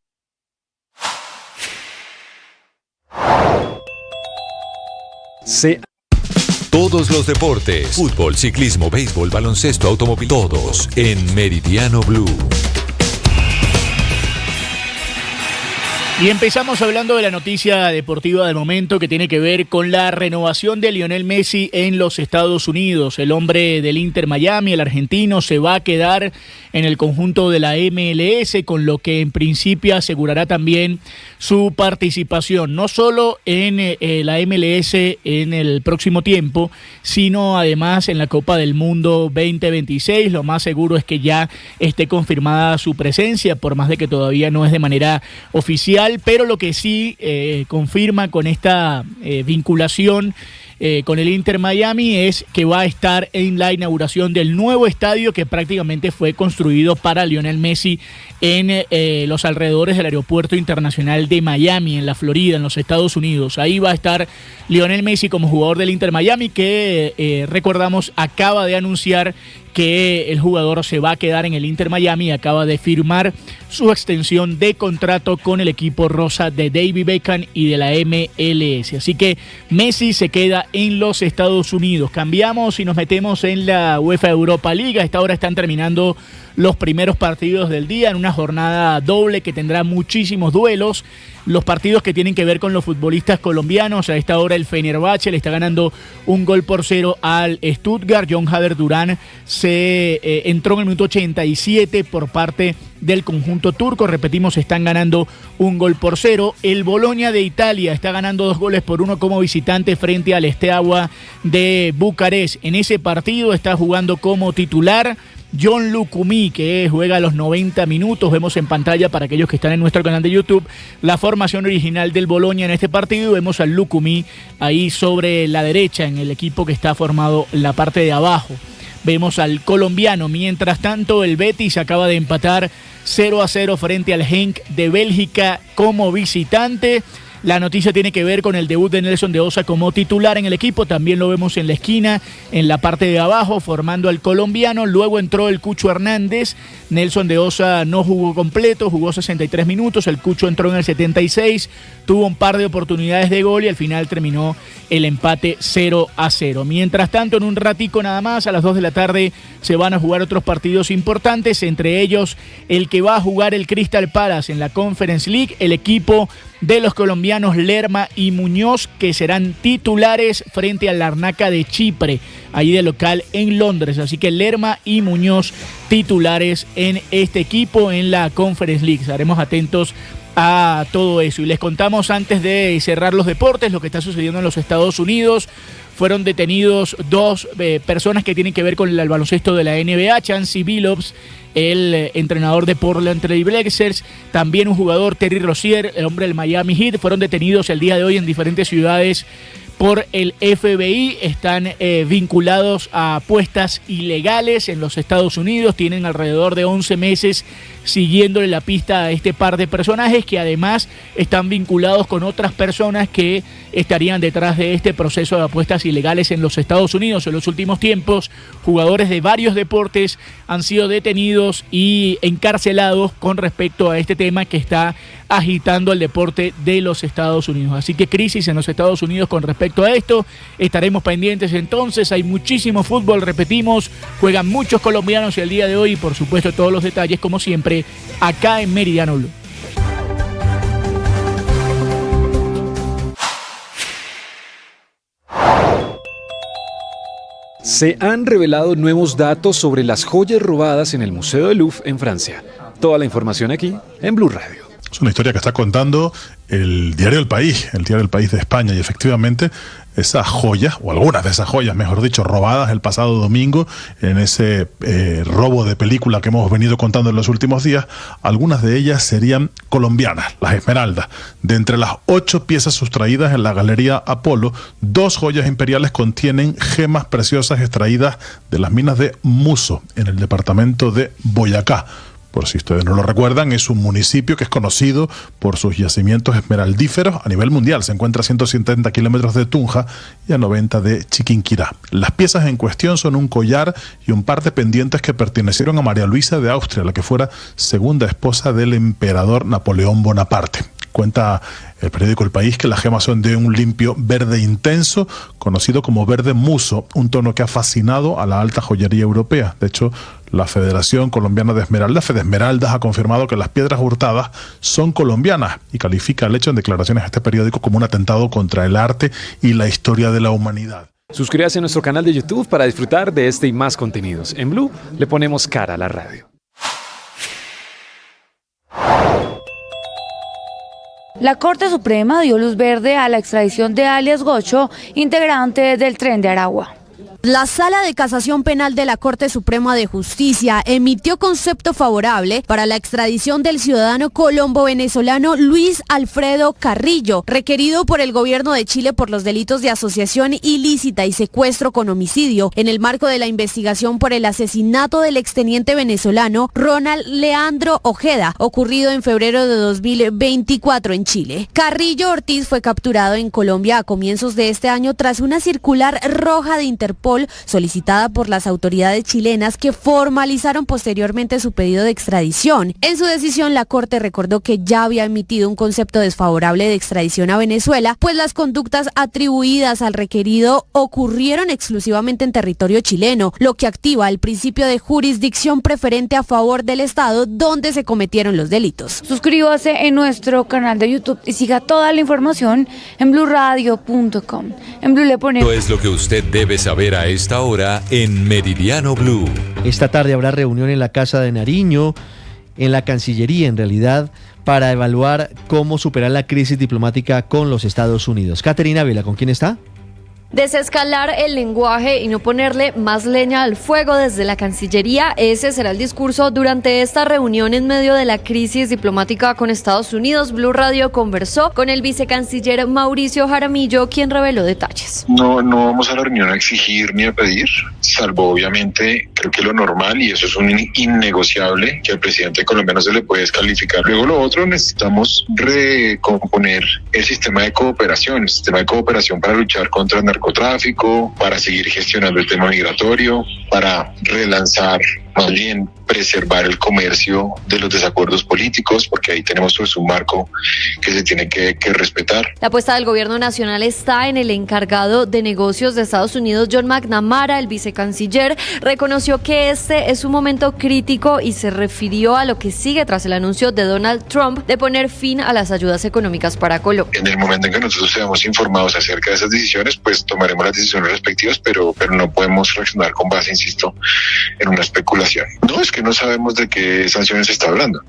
Todos los deportes, fútbol, ciclismo, béisbol, baloncesto, automóvil, todos en Meridiano Blue. Y empezamos hablando de la noticia deportiva del momento, que tiene que ver con la renovación de Lionel Messi en los Estados Unidos. El hombre del Inter Miami, el argentino, se va a quedar en el conjunto de la MLS, con lo que en principio asegurará también su participación, no solo en la MLS en el próximo tiempo, sino además en la Copa del Mundo 2026. Lo más seguro es que ya esté confirmada su presencia, por más de que todavía no es de manera oficial. Pero lo que sí confirma con esta vinculación con el Inter Miami es que va a estar en la inauguración del nuevo estadio que prácticamente fue construido para Lionel Messi en los alrededores del Aeropuerto Internacional de Miami, en la Florida, en los Estados Unidos. Ahí va a estar Lionel Messi como jugador del Inter Miami, que recordamos acaba de anunciar que el jugador se va a quedar en el Inter Miami y acaba de firmar su extensión de contrato con el equipo rosa de David Beckham y de la MLS. Así que Messi se queda en los Estados Unidos. Cambiamos y nos metemos en la UEFA Europa League. A esta hora están terminando los primeros partidos del día en una jornada doble que tendrá muchísimos duelos. Los partidos que tienen que ver con los futbolistas colombianos: a esta hora el Fenerbahce le está ganando 1-0 al Stuttgart. John Hader Durán se entró en el minuto 87 por parte del conjunto turco. Repetimos, están ganando 1-0. El Bologna de Italia está ganando 2-1 como visitante frente al Steaua de Bucarest. En ese partido está jugando como titular John Lucumí, que juega a los 90 minutos. Vemos en pantalla, para aquellos que están en nuestro canal de YouTube, la formación original del Bologna en este partido. Vemos al Lucumí ahí sobre la derecha, en el equipo que está formado en la parte de abajo. Vemos al colombiano. Mientras tanto, el Betis acaba de empatar 0-0 frente al Genk de Bélgica como visitante. La noticia tiene que ver con el debut de Nelson de Osa como titular en el equipo. También lo vemos en la esquina, en la parte de abajo, formando al colombiano. Luego entró el Cucho Hernández. Nelson de Osa no jugó completo, jugó 63 minutos. El Cucho entró en el 76, tuvo un par de oportunidades de gol y al final terminó el empate 0-0. Mientras tanto, en un ratico nada más, a las 2 de la tarde, se van a jugar otros partidos importantes, entre ellos el que va a jugar el Crystal Palace en la Conference League. El equipo de los colombianos Lerma y Muñoz, que serán titulares frente al Larnaca de Chipre, ahí de local en Londres. Así que Lerma y Muñoz titulares en este equipo en la Conference League. Estaremos atentos a todo eso. Y les contamos antes de cerrar los deportes lo que está sucediendo en los Estados Unidos. Fueron detenidos dos personas que tienen que ver con el baloncesto de la NBA, Chauncey Billups, el entrenador de Portland Trail Blazers, también un jugador, Terry Rozier, el hombre del Miami Heat, fueron detenidos el día de hoy en diferentes ciudades por el FBI. Están vinculados a apuestas ilegales en los Estados Unidos. Tienen alrededor de 11 meses siguiéndole la pista a este par de personajes, que además están vinculados con otras personas que estarían detrás de este proceso de apuestas ilegales en los Estados Unidos. En los últimos tiempos, jugadores de varios deportes han sido detenidos y encarcelados con respecto a este tema que está agitando el deporte de los Estados Unidos. Así que crisis en los Estados Unidos con respecto a esto. Estaremos pendientes entonces. Hay muchísimo fútbol, repetimos, juegan muchos colombianos el día de hoy y por supuesto todos los detalles como siempre acá en Meridiano Blue. Se han revelado nuevos datos sobre las joyas robadas en el Museo del Louvre en Francia. Toda la información aquí en Blue Radio. Es una historia que está contando el diario El País de España, y efectivamente esas joyas, o algunas de esas joyas, mejor dicho, robadas el pasado domingo en ese robo de película que hemos venido contando en los últimos días, algunas de ellas serían colombianas, las esmeraldas. De entre las 8 piezas sustraídas en la Galería Apolo, 2 joyas imperiales contienen gemas preciosas extraídas de las minas de Muso, en el departamento de Boyacá. Por si ustedes no lo recuerdan, es un municipio que es conocido por sus yacimientos esmeraldíferos a nivel mundial. Se encuentra a 170 kilómetros de Tunja y a 90 de Chiquinquirá. Las piezas en cuestión son un collar y un par de pendientes que pertenecieron a María Luisa de Austria, la que fuera segunda esposa del emperador Napoleón Bonaparte. Cuenta el periódico El País que las gemas son de un limpio verde intenso, conocido como verde muso, un tono que ha fascinado a la alta joyería europea. De hecho, la Federación Colombiana de Esmeraldas, Fedesmeraldas, ha confirmado que las piedras hurtadas son colombianas y califica el hecho en declaraciones a este periódico como un atentado contra el arte y la historia de la humanidad. Suscríbase a nuestro canal de YouTube para disfrutar de este y más contenidos. En Blue le ponemos cara a la radio. La Corte Suprema dio luz verde a la extradición de alias Gocho, integrante del Tren de Aragua. La Sala de Casación Penal de la Corte Suprema de Justicia emitió concepto favorable para la extradición del ciudadano colombo-venezolano Luis Alfredo Carrillo, requerido por el gobierno de Chile por los delitos de asociación ilícita y secuestro con homicidio, en el marco de la investigación por el asesinato del exteniente venezolano Ronald Leandro Ojeda, ocurrido en febrero de 2024 en Chile. Carrillo Ortiz fue capturado en Colombia a comienzos de este año tras una circular roja de Interpol solicitada por las autoridades chilenas, que formalizaron posteriormente su pedido de extradición. En su decisión, la Corte recordó que ya había emitido un concepto desfavorable de extradición a Venezuela, pues las conductas atribuidas al requerido ocurrieron exclusivamente en territorio chileno, lo que activa el principio de jurisdicción preferente a favor del Estado donde se cometieron los delitos. Suscríbase en nuestro canal de YouTube y siga toda la información en bluradio.com. En Blue le ponemos... Esto es lo que usted debe saber a esta hora en Meridiano Blue. Esta tarde habrá reunión en la Casa de Nariño, en la Cancillería en realidad, para evaluar cómo superar la crisis diplomática con los Estados Unidos. Caterina Vela, ¿con quién está? Desescalar el lenguaje y no ponerle más leña al fuego desde la Cancillería. Ese será el discurso durante esta reunión en medio de la crisis diplomática con Estados Unidos. Blue Radio conversó con el vicecanciller Mauricio Jaramillo, quien reveló detalles. No vamos a la reunión a exigir ni a pedir, salvo obviamente creo que lo normal, y eso es un innegociable, que al presidente colombiano se le puede descalificar. Luego lo otro, necesitamos recomponer el sistema de cooperación, para luchar contra el narcotráfico, para seguir gestionando el tema migratorio, para relanzar más bien preservar el comercio de los desacuerdos políticos, porque ahí tenemos pues un marco que se tiene que respetar. La apuesta del gobierno nacional está en el encargado de negocios de Estados Unidos, John McNamara. El vicecanciller reconoció que este es un momento crítico y se refirió a lo que sigue tras el anuncio de Donald Trump de poner fin a las ayudas económicas para Colombia. En el momento en que nosotros seamos informados acerca de esas decisiones, pues tomaremos las decisiones respectivas, pero no podemos reaccionar con base, insisto, en una especulación. No, es que no sabemos de qué sanciones se está hablando,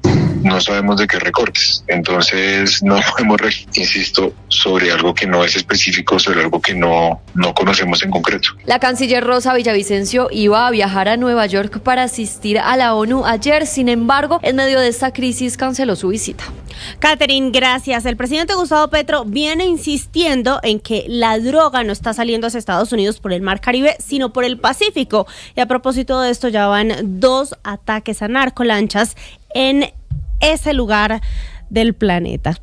no sabemos de qué recortes, entonces no podemos, insisto, sobre algo que no es específico, sobre algo que no conocemos en concreto. La canciller Rosa Villavicencio iba a viajar a Nueva York para asistir a la ONU ayer, sin embargo, en medio de esta crisis canceló su visita. Catherine, gracias. El presidente Gustavo Petro viene insistiendo en que la droga no está saliendo hacia Estados Unidos por el Mar Caribe, sino por el Pacífico. Y a propósito de esto, ya van 2 ataques a narcolanchas en ese lugar del planeta.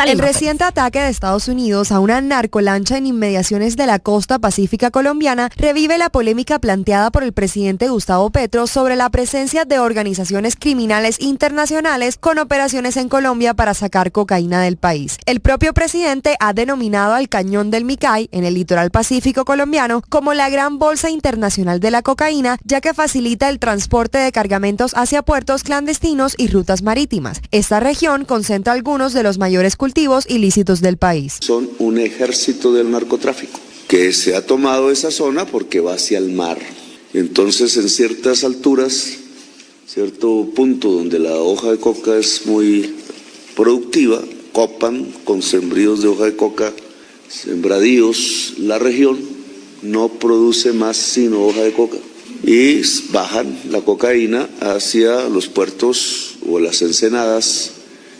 El reciente ataque de Estados Unidos a una narcolancha en inmediaciones de la costa pacífica colombiana revive la polémica planteada por el presidente Gustavo Petro sobre la presencia de organizaciones criminales internacionales con operaciones en Colombia para sacar cocaína del país. El propio presidente ha denominado al cañón del Micay, en el litoral pacífico colombiano, como la gran bolsa internacional de la cocaína, ya que facilita el transporte de cargamentos hacia puertos clandestinos y rutas marítimas. Esta región concentra algunos de los mayores cultivos ilícitos del país. Son un ejército del narcotráfico que se ha tomado esa zona porque va hacia el mar. Entonces, en ciertas alturas, cierto punto donde la hoja de coca es muy productiva, copan con sembríos de hoja de coca, sembradíos, la región no produce más sino hoja de coca y bajan la cocaína hacia los puertos o las ensenadas.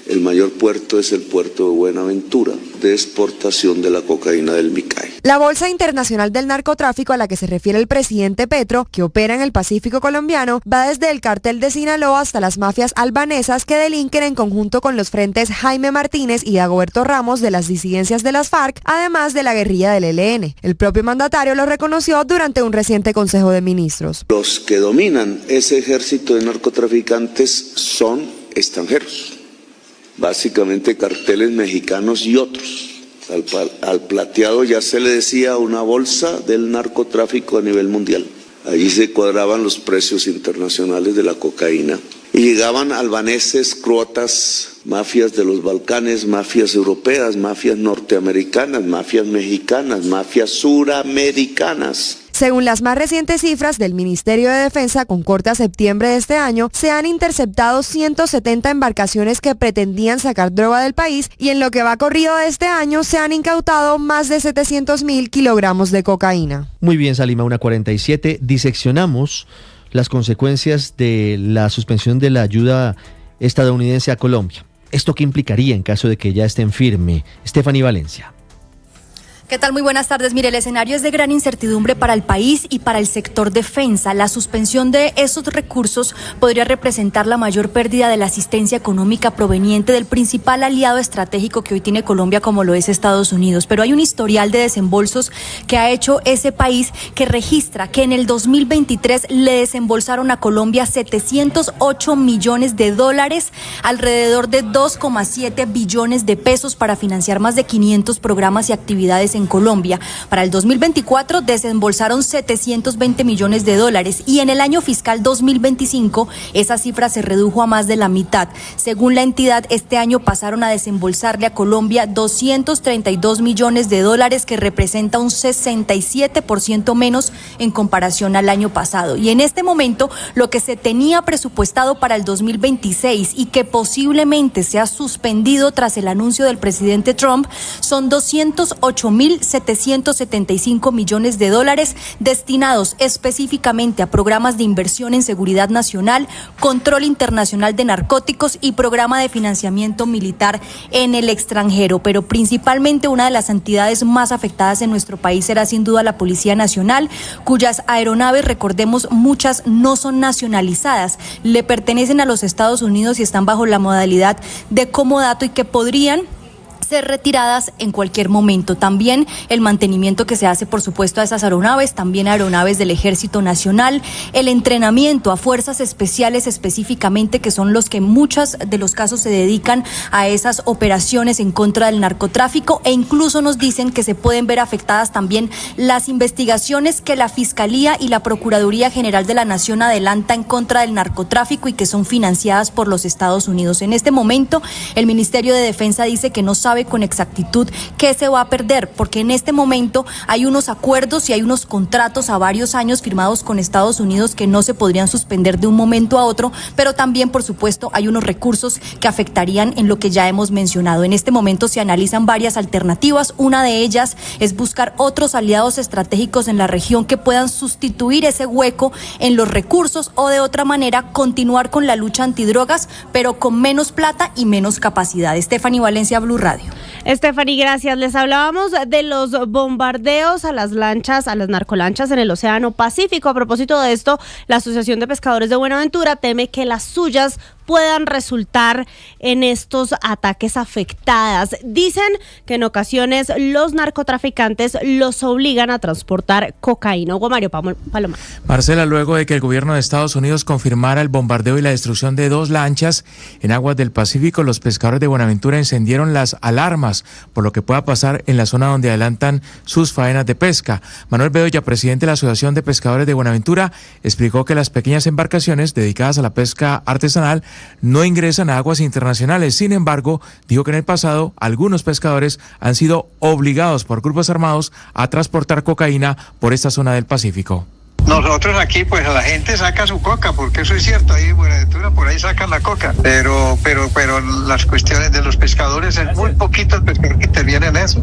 El mayor puerto es el puerto de Buenaventura, de exportación de la cocaína del Micay. La Bolsa Internacional del Narcotráfico a la que se refiere el presidente Petro, que opera en el Pacífico colombiano, va desde el cartel de Sinaloa hasta las mafias albanesas que delinquen en conjunto con los frentes Jaime Martínez y Dagoberto Ramos de las disidencias de las FARC, además de la guerrilla del ELN. El propio mandatario lo reconoció durante un reciente Consejo de Ministros. Los que dominan ese ejército de narcotraficantes son extranjeros. Básicamente carteles mexicanos y otros. Al plateado ya se le decía una bolsa del narcotráfico a nivel mundial. Allí se cuadraban los precios internacionales de la cocaína. Y llegaban albaneses, croatas, mafias de los Balcanes, mafias europeas, mafias norteamericanas, mafias mexicanas, mafias suramericanas. Según las más recientes cifras del Ministerio de Defensa, con corte a septiembre de este año, se han interceptado 170 embarcaciones que pretendían sacar droga del país y en lo que va corrido de este año se han incautado más de 700.000 kilogramos de cocaína. Muy bien, Salima, 1:47. Diseccionamos las consecuencias de la suspensión de la ayuda estadounidense a Colombia. ¿Esto qué implicaría en caso de que ya estén firme? Stephanie Valencia. ¿Qué tal? Muy buenas tardes. Mire, el escenario es de gran incertidumbre para el país y para el sector defensa. La suspensión de esos recursos podría representar la mayor pérdida de la asistencia económica proveniente del principal aliado estratégico que hoy tiene Colombia, como lo es Estados Unidos. Pero hay un historial de desembolsos que ha hecho ese país que registra que en el 2023 le desembolsaron a Colombia 708 millones de dólares, alrededor de 2,7 billones de pesos para financiar más de 500 programas y actividades en Colombia. Para el 2024 desembolsaron 720 millones de dólares y en el año fiscal 2025 esa cifra se redujo a más de la mitad. Según la entidad, este año pasaron a desembolsarle a Colombia 232 millones de dólares, que representa un 67% menos en comparación al año pasado. Y en este momento, lo que se tenía presupuestado para el 2026 y que posiblemente sea suspendido tras el anuncio del presidente Trump son 208.775 millones de dólares destinados específicamente a programas de inversión en seguridad nacional, control internacional de narcóticos y programa de financiamiento militar en el extranjero. Pero principalmente una de las entidades más afectadas en nuestro país será sin duda la Policía Nacional, cuyas aeronaves, recordemos, muchas no son nacionalizadas, le pertenecen a los Estados Unidos y están bajo la modalidad de comodato y que podrían ser retiradas en cualquier momento. También el mantenimiento que se hace, por supuesto, a esas aeronaves, también aeronaves del Ejército Nacional, el entrenamiento a fuerzas especiales específicamente, que son los que en muchos de los casos se dedican a esas operaciones en contra del narcotráfico, e incluso nos dicen que se pueden ver afectadas también las investigaciones que la Fiscalía y la Procuraduría General de la Nación adelanta en contra del narcotráfico y que son financiadas por los Estados Unidos. En este momento, el Ministerio de Defensa dice que no sabe con exactitud qué se va a perder, porque en este momento hay unos acuerdos y hay unos contratos a varios años firmados con Estados Unidos que no se podrían suspender de un momento a otro, pero también, por supuesto, hay unos recursos que afectarían en lo que ya hemos mencionado. En este momento se analizan varias alternativas. Una de ellas es buscar otros aliados estratégicos en la región que puedan sustituir ese hueco en los recursos, o de otra manera continuar con la lucha antidrogas, pero con menos plata y menos capacidad. Stephanie Valencia, Blue Radio. Stephanie, gracias. Les hablábamos de los bombardeos a las lanchas, a las narcolanchas en el Océano Pacífico. A propósito de esto, la Asociación de Pescadores de Buenaventura teme que las suyas puedan resultar en estos ataques afectadas. Dicen que en ocasiones los narcotraficantes los obligan a transportar cocaína. Hugo Mario Palomar. Marcela, luego de que el gobierno de Estados Unidos confirmara el bombardeo y la destrucción de 2 lanchas en aguas del Pacífico, los pescadores de Buenaventura encendieron las alarmas por lo que pueda pasar en la zona donde adelantan sus faenas de pesca. Manuel Bedoya, presidente de la Asociación de Pescadores de Buenaventura, explicó que las pequeñas embarcaciones dedicadas a la pesca artesanal no ingresan a aguas internacionales. Sin embargo, dijo que en el pasado algunos pescadores han sido obligados por grupos armados a transportar cocaína por esta zona del Pacífico. Nosotros aquí, pues la gente saca su coca, porque eso es cierto, ahí en Buenaventura por ahí sacan la coca, pero las cuestiones de los pescadores, es muy poquito el pescador que interviene en eso,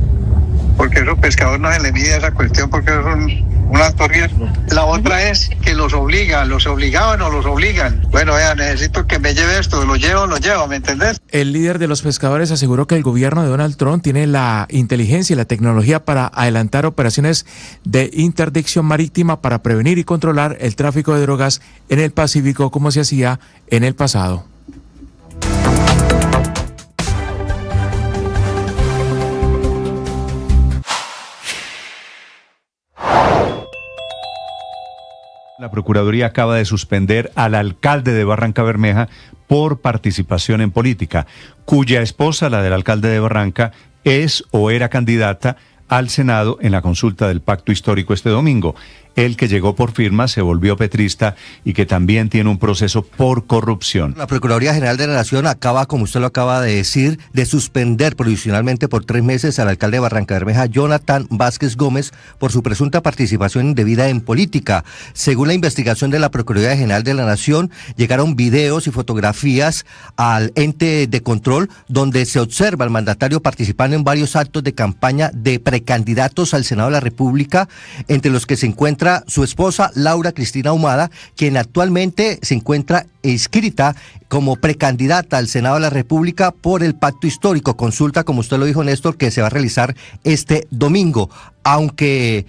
porque esos pescadores no se le mide esa cuestión, porque son un alto riesgo. La otra es que los obligaban o los obligan. Bueno, necesito que me lleve esto, lo llevo, ¿me entendés? El líder de los pescadores aseguró que el gobierno de Donald Trump tiene la inteligencia y la tecnología para adelantar operaciones de interdicción marítima para prevenir y controlar el tráfico de drogas en el Pacífico, como se hacía en el pasado. La Procuraduría acaba de suspender al alcalde de Barranca Bermeja por participación en política, cuya esposa, la del alcalde de Barranca, es o era candidata al Senado en la consulta del Pacto Histórico este domingo. Él, que llegó por firma, se volvió petrista y que también tiene un proceso por corrupción. La Procuraduría General de la Nación acaba, como usted lo acaba de decir, de suspender provisionalmente por 3 meses al alcalde de Barranca Bermeja, Jonathan Vázquez Gómez, por su presunta participación indebida en política. Según la investigación de la Procuraduría General de la Nación, llegaron videos y fotografías al ente de control donde se observa al mandatario participando en varios actos de campaña de precandidatos al Senado de la República, entre los que se encuentra su esposa Laura Cristina Ahumada, quien actualmente se encuentra inscrita como precandidata al Senado de la República por el Pacto Histórico, consulta, como usted lo dijo, Néstor, que se va a realizar este domingo. Aunque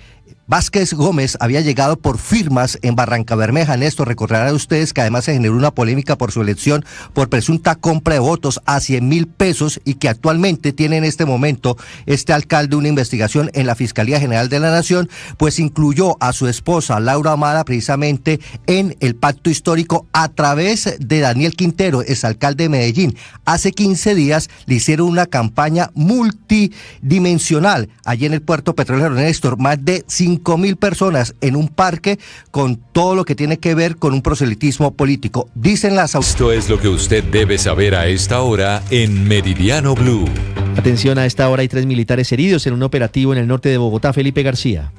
Vázquez Gómez había llegado por firmas en Barranca Bermeja, Néstor, recordarán ustedes que además se generó una polémica por su elección por presunta compra de votos a 100.000 pesos y que actualmente tiene en este momento este alcalde una investigación en la Fiscalía General de la Nación, pues incluyó a su esposa Laura Ahumada precisamente en el Pacto Histórico a través de Daniel Quintero, exalcalde de Medellín. Hace 15 días le hicieron una campaña multidimensional allí en el puerto petrolero, Néstor, más de 5.000 personas en un parque con todo lo que tiene que ver con un proselitismo político. Dicen las autoridades. Esto es lo que usted debe saber a esta hora en Meridiano Blue. Atención, a esta hora hay 3 militares heridos en un operativo en el norte de Bogotá. Felipe García.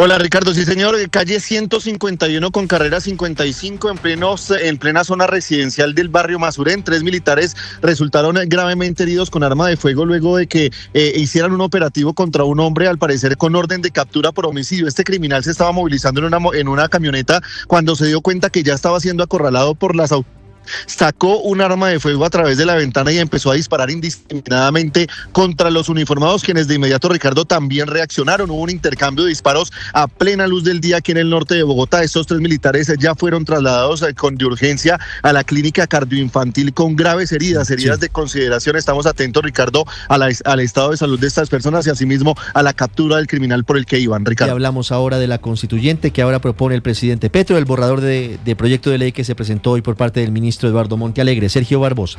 Hola Ricardo, sí señor, calle 151 con carrera 55 en plena zona residencial del barrio Masurén. 3 militares resultaron gravemente heridos con arma de fuego luego de que hicieran un operativo contra un hombre, al parecer con orden de captura por homicidio. Este criminal se estaba movilizando en una camioneta cuando se dio cuenta que ya estaba siendo acorralado por las autoridades sacó un arma de fuego a través de la ventana y empezó a disparar indiscriminadamente contra los uniformados, quienes de inmediato, Ricardo, también reaccionaron. Hubo un intercambio de disparos a plena luz del día aquí en el norte de Bogotá. Estos 3 militares ya fueron trasladados de urgencia a la clínica cardioinfantil con graves heridas de consideración. Estamos atentos, Ricardo, al estado de salud de estas personas y asimismo a la captura del criminal por el que iban, Ricardo. Y hablamos ahora de la constituyente que ahora propone el presidente Petro, el borrador de proyecto de ley que se presentó hoy por parte del ministro Eduardo Montealegre. Sergio Barbosa.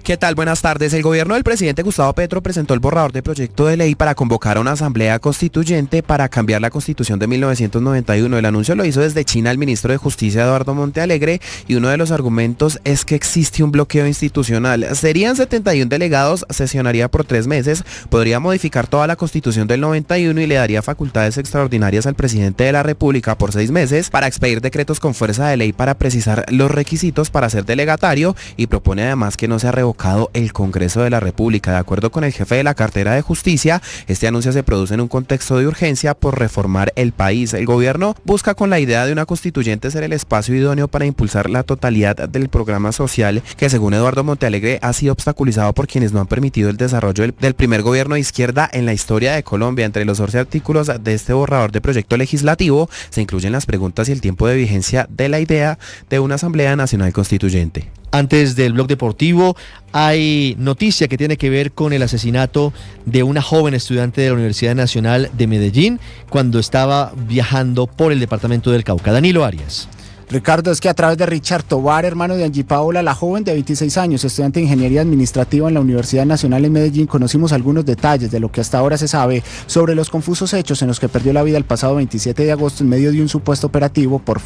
¿Qué tal? Buenas tardes. El gobierno del presidente Gustavo Petro presentó el borrador de proyecto de ley para convocar a una asamblea constituyente para cambiar la constitución de 1991. El anuncio lo hizo desde China el ministro de Justicia Eduardo Montealegre y uno de los argumentos es que existe un bloqueo institucional. Serían 71 delegados, sesionaría por 3 meses, podría modificar toda la constitución del 91 y le daría facultades extraordinarias al presidente de la República por 6 meses para expedir decretos con fuerza de ley para precisar los requisitos para ser delegatario y propone además que no sea revocado el Congreso de la República. De acuerdo con el jefe de la cartera de Justicia, este anuncio se produce en un contexto de urgencia por reformar el país. El gobierno busca con la idea de una constituyente ser el espacio idóneo para impulsar la totalidad del programa social que, según Eduardo Montealegre, ha sido obstaculizado por quienes no han permitido el desarrollo del primer gobierno de izquierda en la historia de Colombia. Entre los 11 artículos de este borrador de proyecto legislativo se incluyen las preguntas y el tiempo de vigencia de la idea de una Asamblea Nacional Constituyente. Antes del blog deportivo, hay noticia que tiene que ver con el asesinato de una joven estudiante de la Universidad Nacional de Medellín cuando estaba viajando por el departamento del Cauca. Danilo Arias. Ricardo, es que a través de Richard Tobar, hermano de Angie Paola, la joven de 26 años, estudiante de Ingeniería Administrativa en la Universidad Nacional en Medellín, conocimos algunos detalles de lo que hasta ahora se sabe sobre los confusos hechos en los que perdió la vida el pasado 27 de agosto en medio de un supuesto operativo por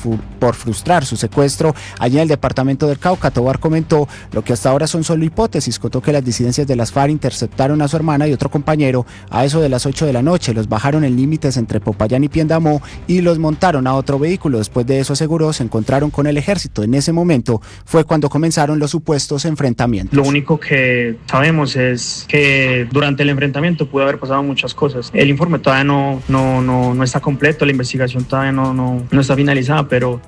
frustrar su secuestro allí en el departamento del Cauca. Tobar comentó lo que hasta ahora son solo hipótesis. Contó que las disidencias de las FARC interceptaron a su hermana y otro compañero a eso de las 8 de la noche. Los bajaron en límites entre Popayán y Piendamó y los montaron a otro vehículo. Después de eso, aseguró, se encontraron con el ejército. En ese momento fue cuando comenzaron los supuestos enfrentamientos. Lo único que sabemos es que durante el enfrentamiento pudo haber pasado muchas cosas. El informe todavía no está completo, la investigación todavía no está finalizada, pero...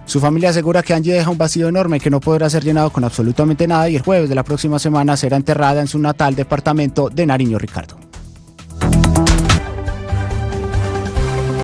Su familia asegura que Angie deja un vacío enorme que no podrá ser llenado con absolutamente nada y el jueves de la próxima semana será enterrada en su natal departamento de Nariño, Ricardo.